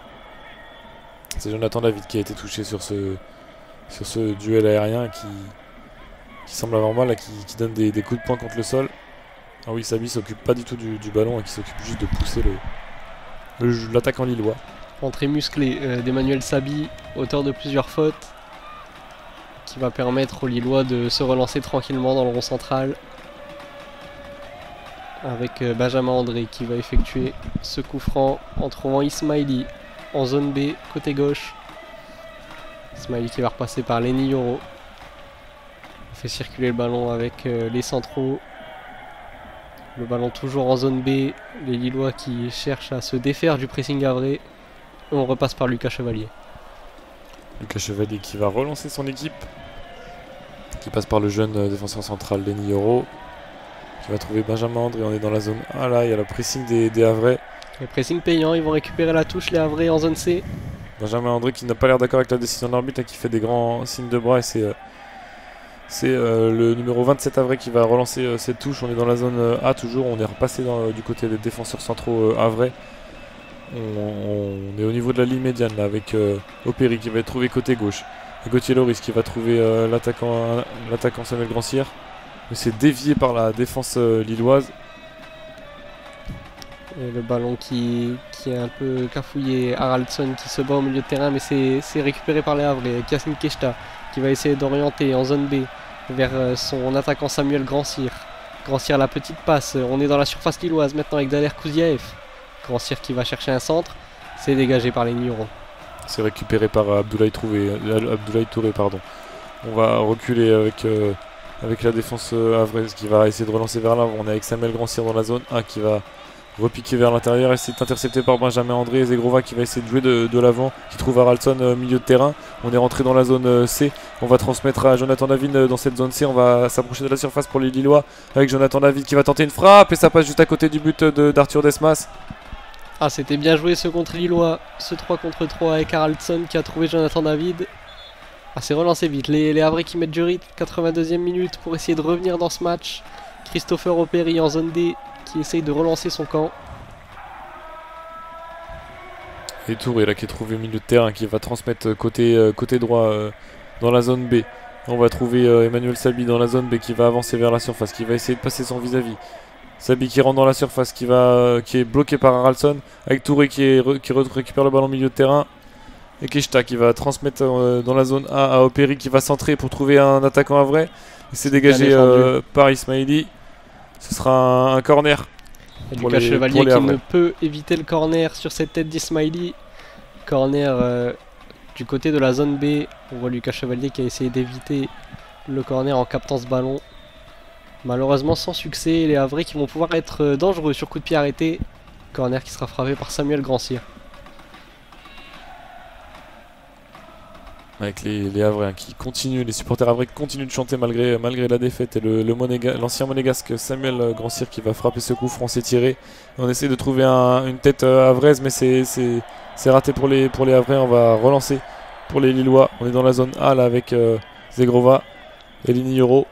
C'est Jonathan David qui a été touché sur ce duel aérien qui semble avoir mal, là, qui donne des coups de poing contre le sol. Ah oui, Sabi s'occupe pas du tout du ballon et qui s'occupe juste de pousser l'attaquant lillois. Entrée musclée d'Emmanuel Sabi, auteur de plusieurs fautes, qui va permettre aux Lillois de se relancer tranquillement dans le rond central. Avec Benjamin André qui va effectuer ce coup franc en trouvant Ismaili en zone B, côté gauche. Ismaili qui va repasser par Lenny Yoro. On fait circuler le ballon avec les centraux. Le ballon toujours en zone B. Les Lillois qui cherchent à se défaire du pressing havrais. On repasse par Lucas Chevalier. Lucas Chevalier qui va relancer son équipe. Qui passe par le jeune défenseur central Lenny Yoro. Qui va trouver Benjamin André. On est dans la zone A là. Il y a le pressing des Havrais. Le pressing payant. Ils vont récupérer la touche les Havrais en zone C. Benjamin André qui n'a pas l'air d'accord avec la décision de l'arbitre et qui fait des grands signes de bras. Et c'est le numéro 27 Havrais qui va relancer cette touche. On est dans la zone A toujours. On est repassé du côté des défenseurs centraux Havrais. On est au niveau de la ligne médiane là avec Opéry qui va être trouvé côté gauche. Et Gauthier Loris qui va trouver l'attaquant Samuel Grandcir. Mais c'est dévié par la défense lilloise. Et le ballon qui est un peu cafouillé, Haraldsson qui se bat au milieu de terrain, mais c'est récupéré par les Havrais. Yassine Keshta qui va essayer d'orienter en zone B vers son attaquant Samuel Grandcir. Grandcir, la petite passe, on est dans la surface lilloise maintenant avec Daler Kouziaev. Grandcir qui va chercher un centre, c'est dégagé par les Nigérons. C'est récupéré par Abdoulaye Touré. On va reculer avec la défense havraise qui va essayer de relancer vers l'avant. On est avec Samuel Grandcir dans la zone A qui va repiquer vers l'intérieur et c'est intercepté par Benjamin André. Zegrova qui va essayer de jouer de l'avant, qui trouve Haraldsson au milieu de terrain. On est rentré dans la zone C. On va transmettre à Jonathan David dans cette zone C. On va s'approcher de la surface pour les Lillois avec Jonathan David qui va tenter une frappe et ça passe juste à côté du but d'Arthur Desmas. Ah, c'était bien joué ce contre Lillois, ce 3 contre 3 avec Haraldsson qui a trouvé Jonathan David. Ah, c'est relancé vite, les Havrais qui mettent du rythme, 82e minute pour essayer de revenir dans ce match. Christopher Opéry en zone D qui essaye de relancer son camp. Et Touré là qui est trouvé au milieu de terrain qui va transmettre côté droit dans la zone B. On va trouver Emmanuel Sabi dans la zone B qui va avancer vers la surface, qui va essayer de passer son vis-à-vis. Sabi qui rentre dans la surface, qui est bloqué par Haraldsson, avec Touré qui récupère le ballon au milieu de terrain. Et Keshta qui va transmettre dans la zone A à Opéry qui va centrer pour trouver un attaquant havrais. Et c'est dégagé par Ismaili. Ce sera un corner. Et Lucas Chevalier qui ne peut éviter le corner sur cette tête d'Ismaili. Corner du côté de la zone B. On voit Lucas Chevalier qui a essayé d'éviter le corner en captant ce ballon. Malheureusement sans succès, les Havrais qui vont pouvoir être dangereux sur coup de pied arrêté. Corner qui sera frappé par Samuel Grandcir. Avec les Havrais qui continuent, les supporters Havrais qui continuent de chanter malgré la défaite. Et l'ancien monégasque Samuel Grandcir qui va frapper ce coup franc, c'est tiré. On essaie de trouver une tête havraise, mais c'est raté pour les Havrais. On va relancer pour les Lillois. On est dans la zone A là avec Zegrova et Linioro.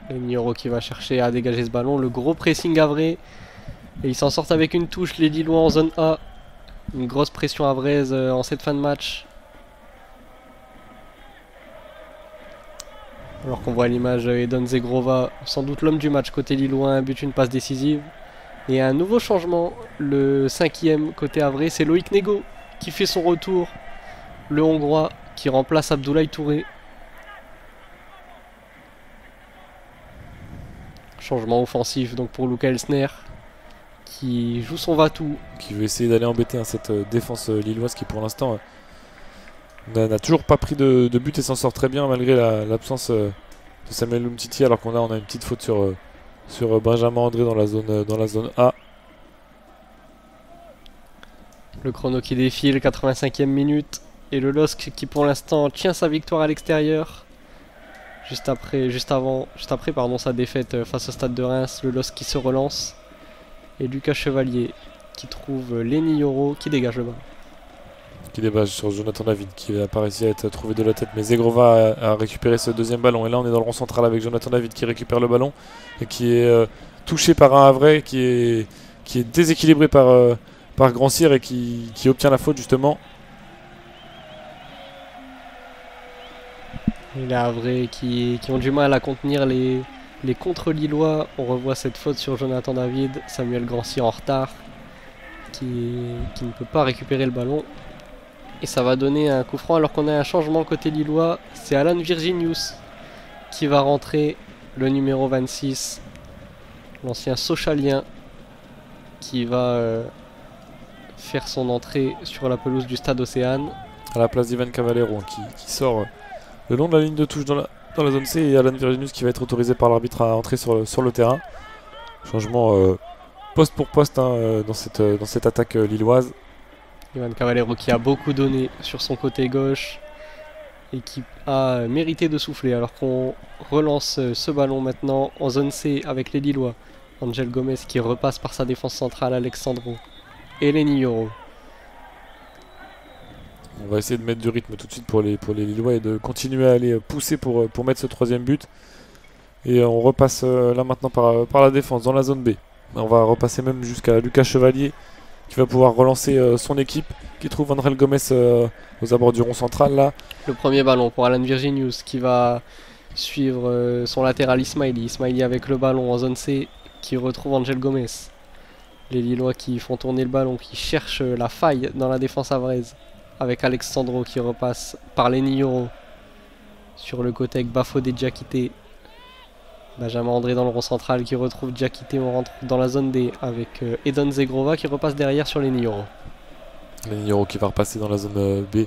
Linioro qui va chercher à dégager ce ballon. Le gros pressing havrais. Et ils s'en sortent avec une touche, les Lillois en zone A. Une grosse pression havraise en cette fin de match. Alors qu'on voit à l'image Edon Zegrova, sans doute l'homme du match côté Lillois, un but, une passe décisive. Et un nouveau changement, le 5e côté havrais, c'est Loïc Nego qui fait son retour. Le Hongrois qui remplace Abdoulaye Touré. Changement offensif donc pour Luca Elsner qui joue son va-tout. Qui veut essayer d'aller embêter cette défense lilloise qui pour l'instant n'a toujours pas pris de but et s'en sort très bien malgré l'absence de Samuel Umtiti, alors qu'on a une petite faute sur Benjamin André dans la zone A. Le chrono qui défile, 85e minute, et le LOSC qui pour l'instant tient sa victoire à l'extérieur. Juste après sa défaite face au Stade de Reims, le LOSC qui se relance. Et Lucas Chevalier qui trouve Lenny Yoro qui dégage le ballon. Qui débâche sur Jonathan David qui n'a pas réussi à être trouvé de la tête, mais Zegrova a récupéré ce deuxième ballon. Et là on est dans le rond central avec Jonathan David qui récupère le ballon et qui est touché par un Havrais qui est déséquilibré par Grandcir et qui obtient la faute justement. Et les Havrais qui ont du mal à contenir les contre-lillois. On revoit cette faute sur Jonathan David, Samuel Grandcir en retard qui ne peut pas récupérer le ballon. Et ça va donner un coup franc alors qu'on a un changement côté lillois. C'est Alan Virginius qui va rentrer, le numéro 26, l'ancien Sochalien, qui va faire son entrée sur la pelouse du stade Océane. À la place d'Ivan Cavallero qui sort le long de la ligne de touche dans la zone C, et Alan Virginius qui va être autorisé par l'arbitre à entrer sur le terrain. Changement poste pour poste dans cette attaque lilloise. Ivan Cavallero qui a beaucoup donné sur son côté gauche et qui a mérité de souffler alors qu'on relance ce ballon maintenant en zone C avec les Lillois. Angel Gomez qui repasse par sa défense centrale, Alexandro et Lenny Yoro. On va essayer de mettre du rythme tout de suite pour les Lillois et de continuer à aller pousser pour mettre ce troisième but. Et on repasse là maintenant par la défense dans la zone B. On va repasser même jusqu'à Lucas Chevalier qui va pouvoir relancer son équipe, qui trouve André Gomes aux abords du rond central là. Le premier ballon pour Alan Virginius qui va suivre son latéral Ismaili. Ismaili avec le ballon en zone C qui retrouve Angel Gomes. Les Lillois qui font tourner le ballon, qui cherchent la faille dans la défense avraise. Avec Alexandro qui repasse par Lenny Yoro sur le côté avec Bafodé Diakité. Benjamin André dans le rond central qui retrouve Diakité. On rentre dans la zone D avec Edon Zegrova qui repasse derrière sur Lenny Yoro. Lenny Yoro qui va repasser dans la zone B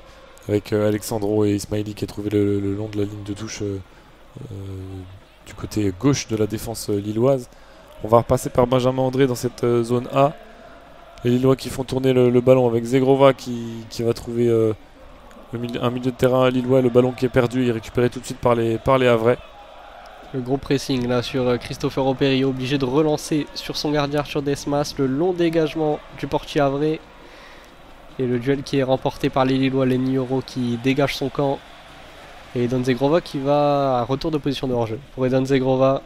avec Alexandro et Ismaili qui est trouvé le long de la ligne de touche du côté gauche de la défense lilloise. On va repasser par Benjamin André dans cette zone A. Les Lillois qui font tourner le ballon avec Zegrova qui va trouver un milieu de terrain lillois. Le ballon qui est perdu est récupéré tout de suite par les Havrais. Le gros pressing là sur Christopher Operi, obligé de relancer sur son gardien Arthur Desmas. Le long dégagement du portier havrais. Et le duel qui est remporté par les Lillois, Lenny Yoro qui dégage son camp. Et Edon Zegrova qui va à retour de position de hors-jeu. Pour Edon Zegrova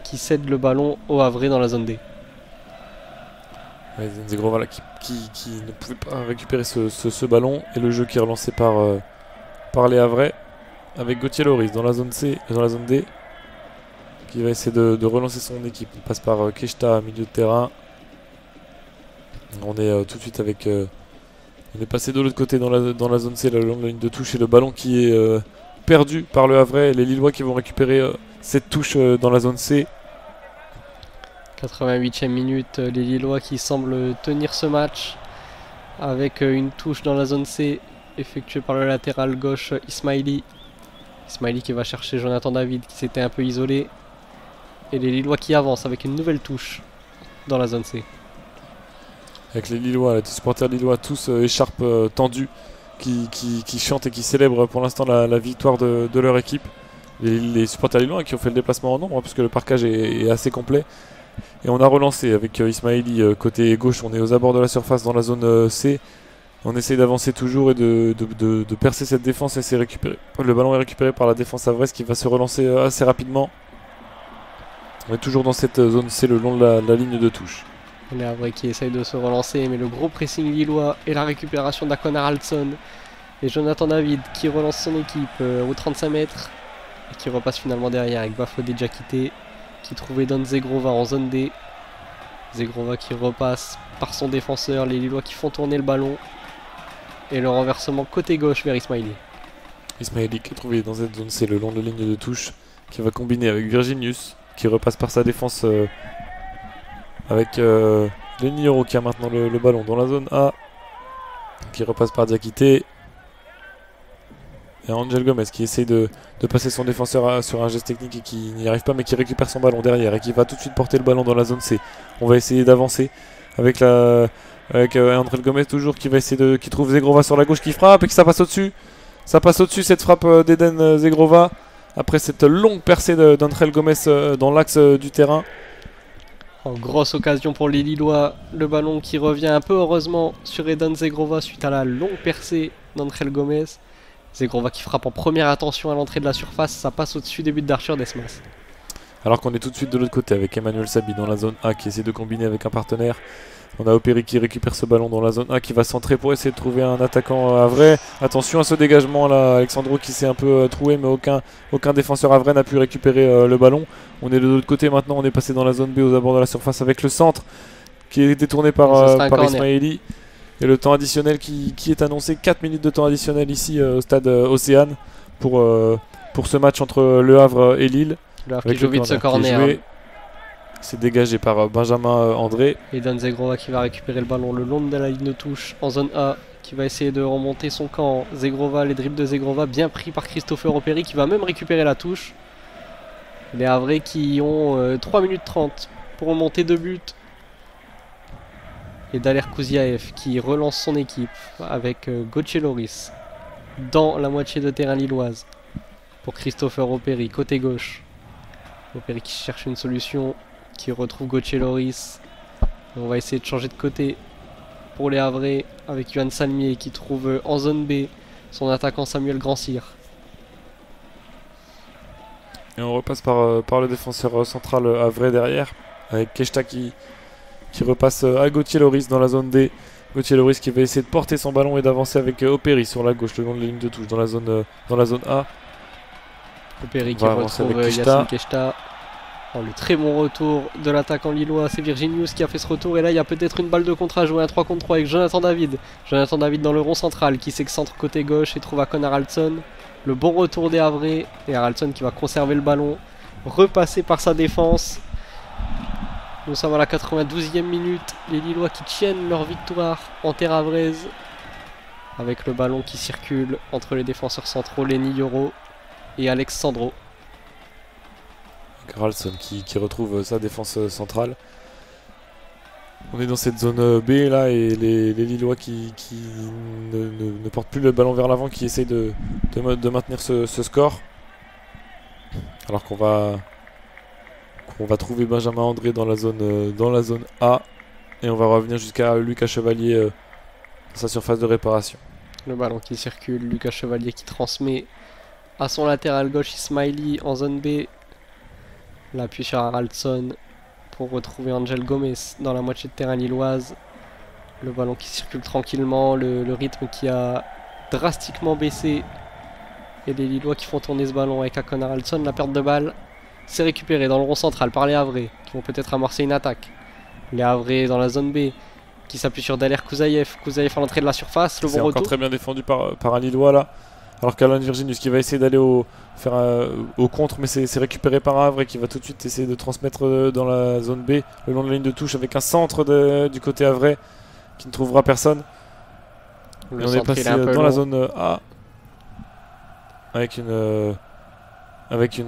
qui cède le ballon au Havrais dans la zone D. Ouais, Zegrova là, qui ne pouvait pas récupérer ce ballon. Et le jeu qui est relancé par les Havrais. Avec Gauthier Loris dans la zone C et dans la zone D. Qui va essayer de relancer son équipe. On passe par Keshta, milieu de terrain. On est tout de suite avec... on est passé de l'autre côté dans la zone C, le long de la ligne de touche. Et le ballon qui est perdu par le Havrais. Et les Lillois qui vont récupérer cette touche dans la zone C. 88e minute, les Lillois qui semblent tenir ce match. Avec une touche dans la zone C effectuée par le latéral gauche Ismaili. Ismaili qui va chercher Jonathan David qui s'était un peu isolé. Et les Lillois qui avancent avec une nouvelle touche dans la zone C. Avec les Lillois, les supporters lillois, tous écharpes tendues, qui chantent et qui célèbrent pour l'instant la victoire de leur équipe. Les supporters lillois qui ont fait le déplacement en nombre, parce que le parquage est assez complet. Et on a relancé avec Ismaili côté gauche, on est aux abords de la surface dans la zone C. On essaye d'avancer toujours et de percer cette défense et c'est récupéré. Le ballon est récupéré par la défense avraise qui va se relancer assez rapidement. On est toujours dans cette zone C le long de la ligne de touche. Les Havrais qui essayent de se relancer, mais le gros pressing lillois et la récupération d'Akon Haraldsson. Et Jonathan David qui relance son équipe aux 35 mètres et qui repasse finalement derrière avec Bafodé Diakité qui trouve Edon Zegrova en zone D. Zegrova qui repasse par son défenseur, les Lillois qui font tourner le ballon. Et le renversement côté gauche vers Ismaili. Ismaili qui est trouvé dans cette zone C le long de la ligne de touche, qui va combiner avec Virginius, qui repasse par sa défense avec Lenny Yoro qui a maintenant le ballon dans la zone A, qui repasse par Diakité. Et Angel Gomes qui essaye de passer son défenseur sur un geste technique et qui n'y arrive pas, mais qui récupère son ballon derrière et qui va tout de suite porter le ballon dans la zone C. On va essayer d'avancer avec André Gomes toujours qui va essayer qui trouve Zegrova sur la gauche qui frappe et que ça passe au-dessus. Ça passe au-dessus cette frappe d'Eden Zegrova après cette longue percée d'André Gomes dans l'axe du terrain. En grosse occasion pour les Lillois, le ballon qui revient un peu heureusement sur Edon Zegrova suite à la longue percée d'André Gomes. Zegrova qui frappe en première attention à l'entrée de la surface, ça passe au-dessus des buts d'Arthur Desmas. Alors qu'on est tout de suite de l'autre côté avec Emmanuel Sabi dans la zone A qui essaie de combiner avec un partenaire. On a Operi qui récupère ce ballon dans la zone A qui va centrer pour essayer de trouver un attaquant havrais. Attention à ce dégagement là, Alexandro qui s'est un peu troué mais aucun défenseur havrais n'a pu récupérer le ballon. On est de l'autre côté maintenant, on est passé dans la zone B aux abords de la surface avec le centre qui est détourné par Ismaili. Et le temps additionnel qui est annoncé, 4 minutes de temps additionnel ici au stade Océane pour ce match entre Le Havre et Lille. Le Havre qui joue vite ce corner. C'est dégagé par Benjamin André. Et Dan Zegrova qui va récupérer le ballon le long de la ligne de touche en zone A, qui va essayer de remonter son camp. Zegrova, les dribbles de Zegrova bien pris par Christopher Operi qui va même récupérer la touche. Les Havrais qui ont 3 minutes 30 pour remonter 2 buts. Et Daler Kouziaev qui relance son équipe avec Gauthier Loris dans la moitié de terrain lilloise pour Christopher Operi, côté gauche. Operi qui cherche une solution, qui retrouve Gauthier Loris. On va essayer de changer de côté pour les Havrais. avec Yohan Salmier qui trouve en zone B son attaquant Samuel Grandcir. Et on repasse par le défenseur central Havrais derrière, avec Keshta qui repasse à Gauthier Loris dans la zone D. Gauthier Loris qui va essayer de porter son ballon et d'avancer avec Opéry sur la gauche, le long de la ligne de touche, dans la zone A. Opéry qui retrouve Yacine Keshta. Oh, le très bon retour de l'attaquant lillois, c'est Virginius qui a fait ce retour. Et là, il y a peut-être une balle de contre à jouer, un 3 contre 3 avec Jonathan David. Jonathan David dans le rond central qui s'excentre côté gauche et trouve à Con Haraldsson. Le bon retour des Havrais. Et Haraldsson qui va conserver le ballon. Repasser par sa défense. Nous sommes à la 92e minute. Les Lillois qui tiennent leur victoire en terre havraise. Avec le ballon qui circule entre les défenseurs centraux, Lenny Yoro et Alex Sandro. Haraldsson qui retrouve sa défense centrale. On est dans cette zone B là et les Lillois qui ne portent plus le ballon vers l'avant, qui essayent de maintenir ce score. Alors qu'on va trouver Benjamin André dans la zone A et on va revenir jusqu'à Lucas Chevalier dans sa surface de réparation. Le ballon qui circule, Lucas Chevalier qui transmet à son latéral gauche Ismaili en zone B. L'appui sur Haraldsson pour retrouver Angel Gomez dans la moitié de terrain lilloise. Le ballon qui circule tranquillement, le rythme qui a drastiquement baissé. Et les Lillois qui font tourner ce ballon avec Akon Haraldsson. La perte de balle, c'est récupéré dans le rond central par les Havrais qui vont peut-être amorcer une attaque. Les Havrais dans la zone B qui s'appuie sur Daler Kouzaïev. Kouzaïev à l'entrée de la surface, le bon retour. C'est encore très bien défendu par un Lillois là. Alors qu'Alain Virginius qui va essayer d'aller au contre, mais c'est récupéré par un Havrais qui va tout de suite essayer de transmettre dans la zone B, le long de la ligne de touche, avec un centre du côté Havrais qui ne trouvera personne. Et on est passé dans la zone A avec une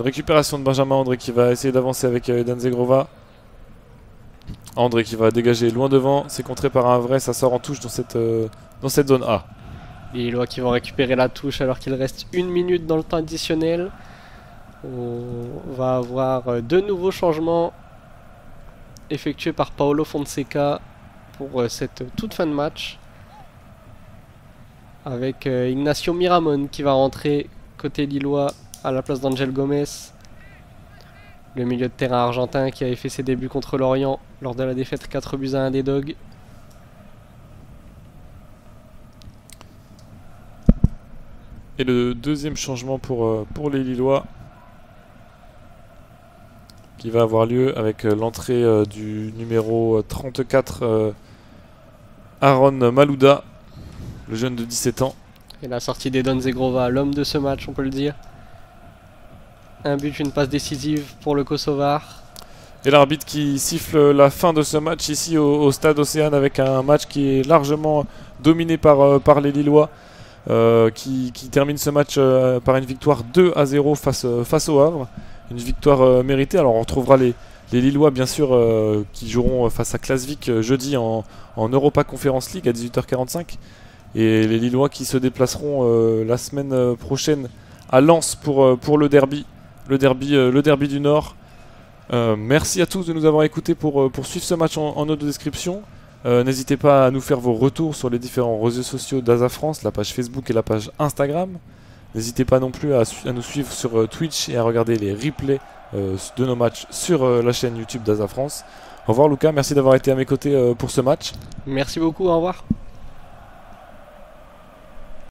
récupération de Benjamin André qui va essayer d'avancer avec Dan Zegrova. André qui va dégager loin devant, c'est contré par un Havrais, ça sort en touche dans cette zone A. Les Lillois qui vont récupérer la touche alors qu'il reste 1 minute dans le temps additionnel. On va avoir 2 nouveaux changements effectués par Paulo Fonseca pour cette toute fin de match. Avec Ignacio Miramon qui va rentrer côté lillois à la place d'Angel Gomez. Le milieu de terrain argentin qui avait fait ses débuts contre Lorient lors de la défaite 4-1 des Dogs. Et le deuxième changement pour les Lillois qui va avoir lieu avec l'entrée du numéro 34 Aaron Malouda, le jeune de 17 ans. Et la sortie d'Edon Zegrova, l'homme de ce match on peut le dire. Un but, une passe décisive pour le Kosovar. Et l'arbitre qui siffle la fin de ce match ici au stade Océane avec un match qui est largement dominé par les Lillois. Qui termine ce match par une victoire 2-0 face au Havre. Une victoire méritée. Alors on retrouvera les Lillois bien sûr qui joueront face à Klasvik jeudi en Europa Conference League à 18h45. Et les Lillois qui se déplaceront la semaine prochaine à Lens pour le derby du Nord. Merci à tous de nous avoir écoutés pour suivre ce match en note de description. N'hésitez pas à nous faire vos retours sur les différents réseaux sociaux d'Asa France, la page Facebook et la page Instagram. N'hésitez pas non plus à nous suivre sur Twitch et à regarder les replays de nos matchs sur la chaîne YouTube d'Asa France. Au revoir Lucas, merci d'avoir été à mes côtés pour ce match. Merci beaucoup, au revoir.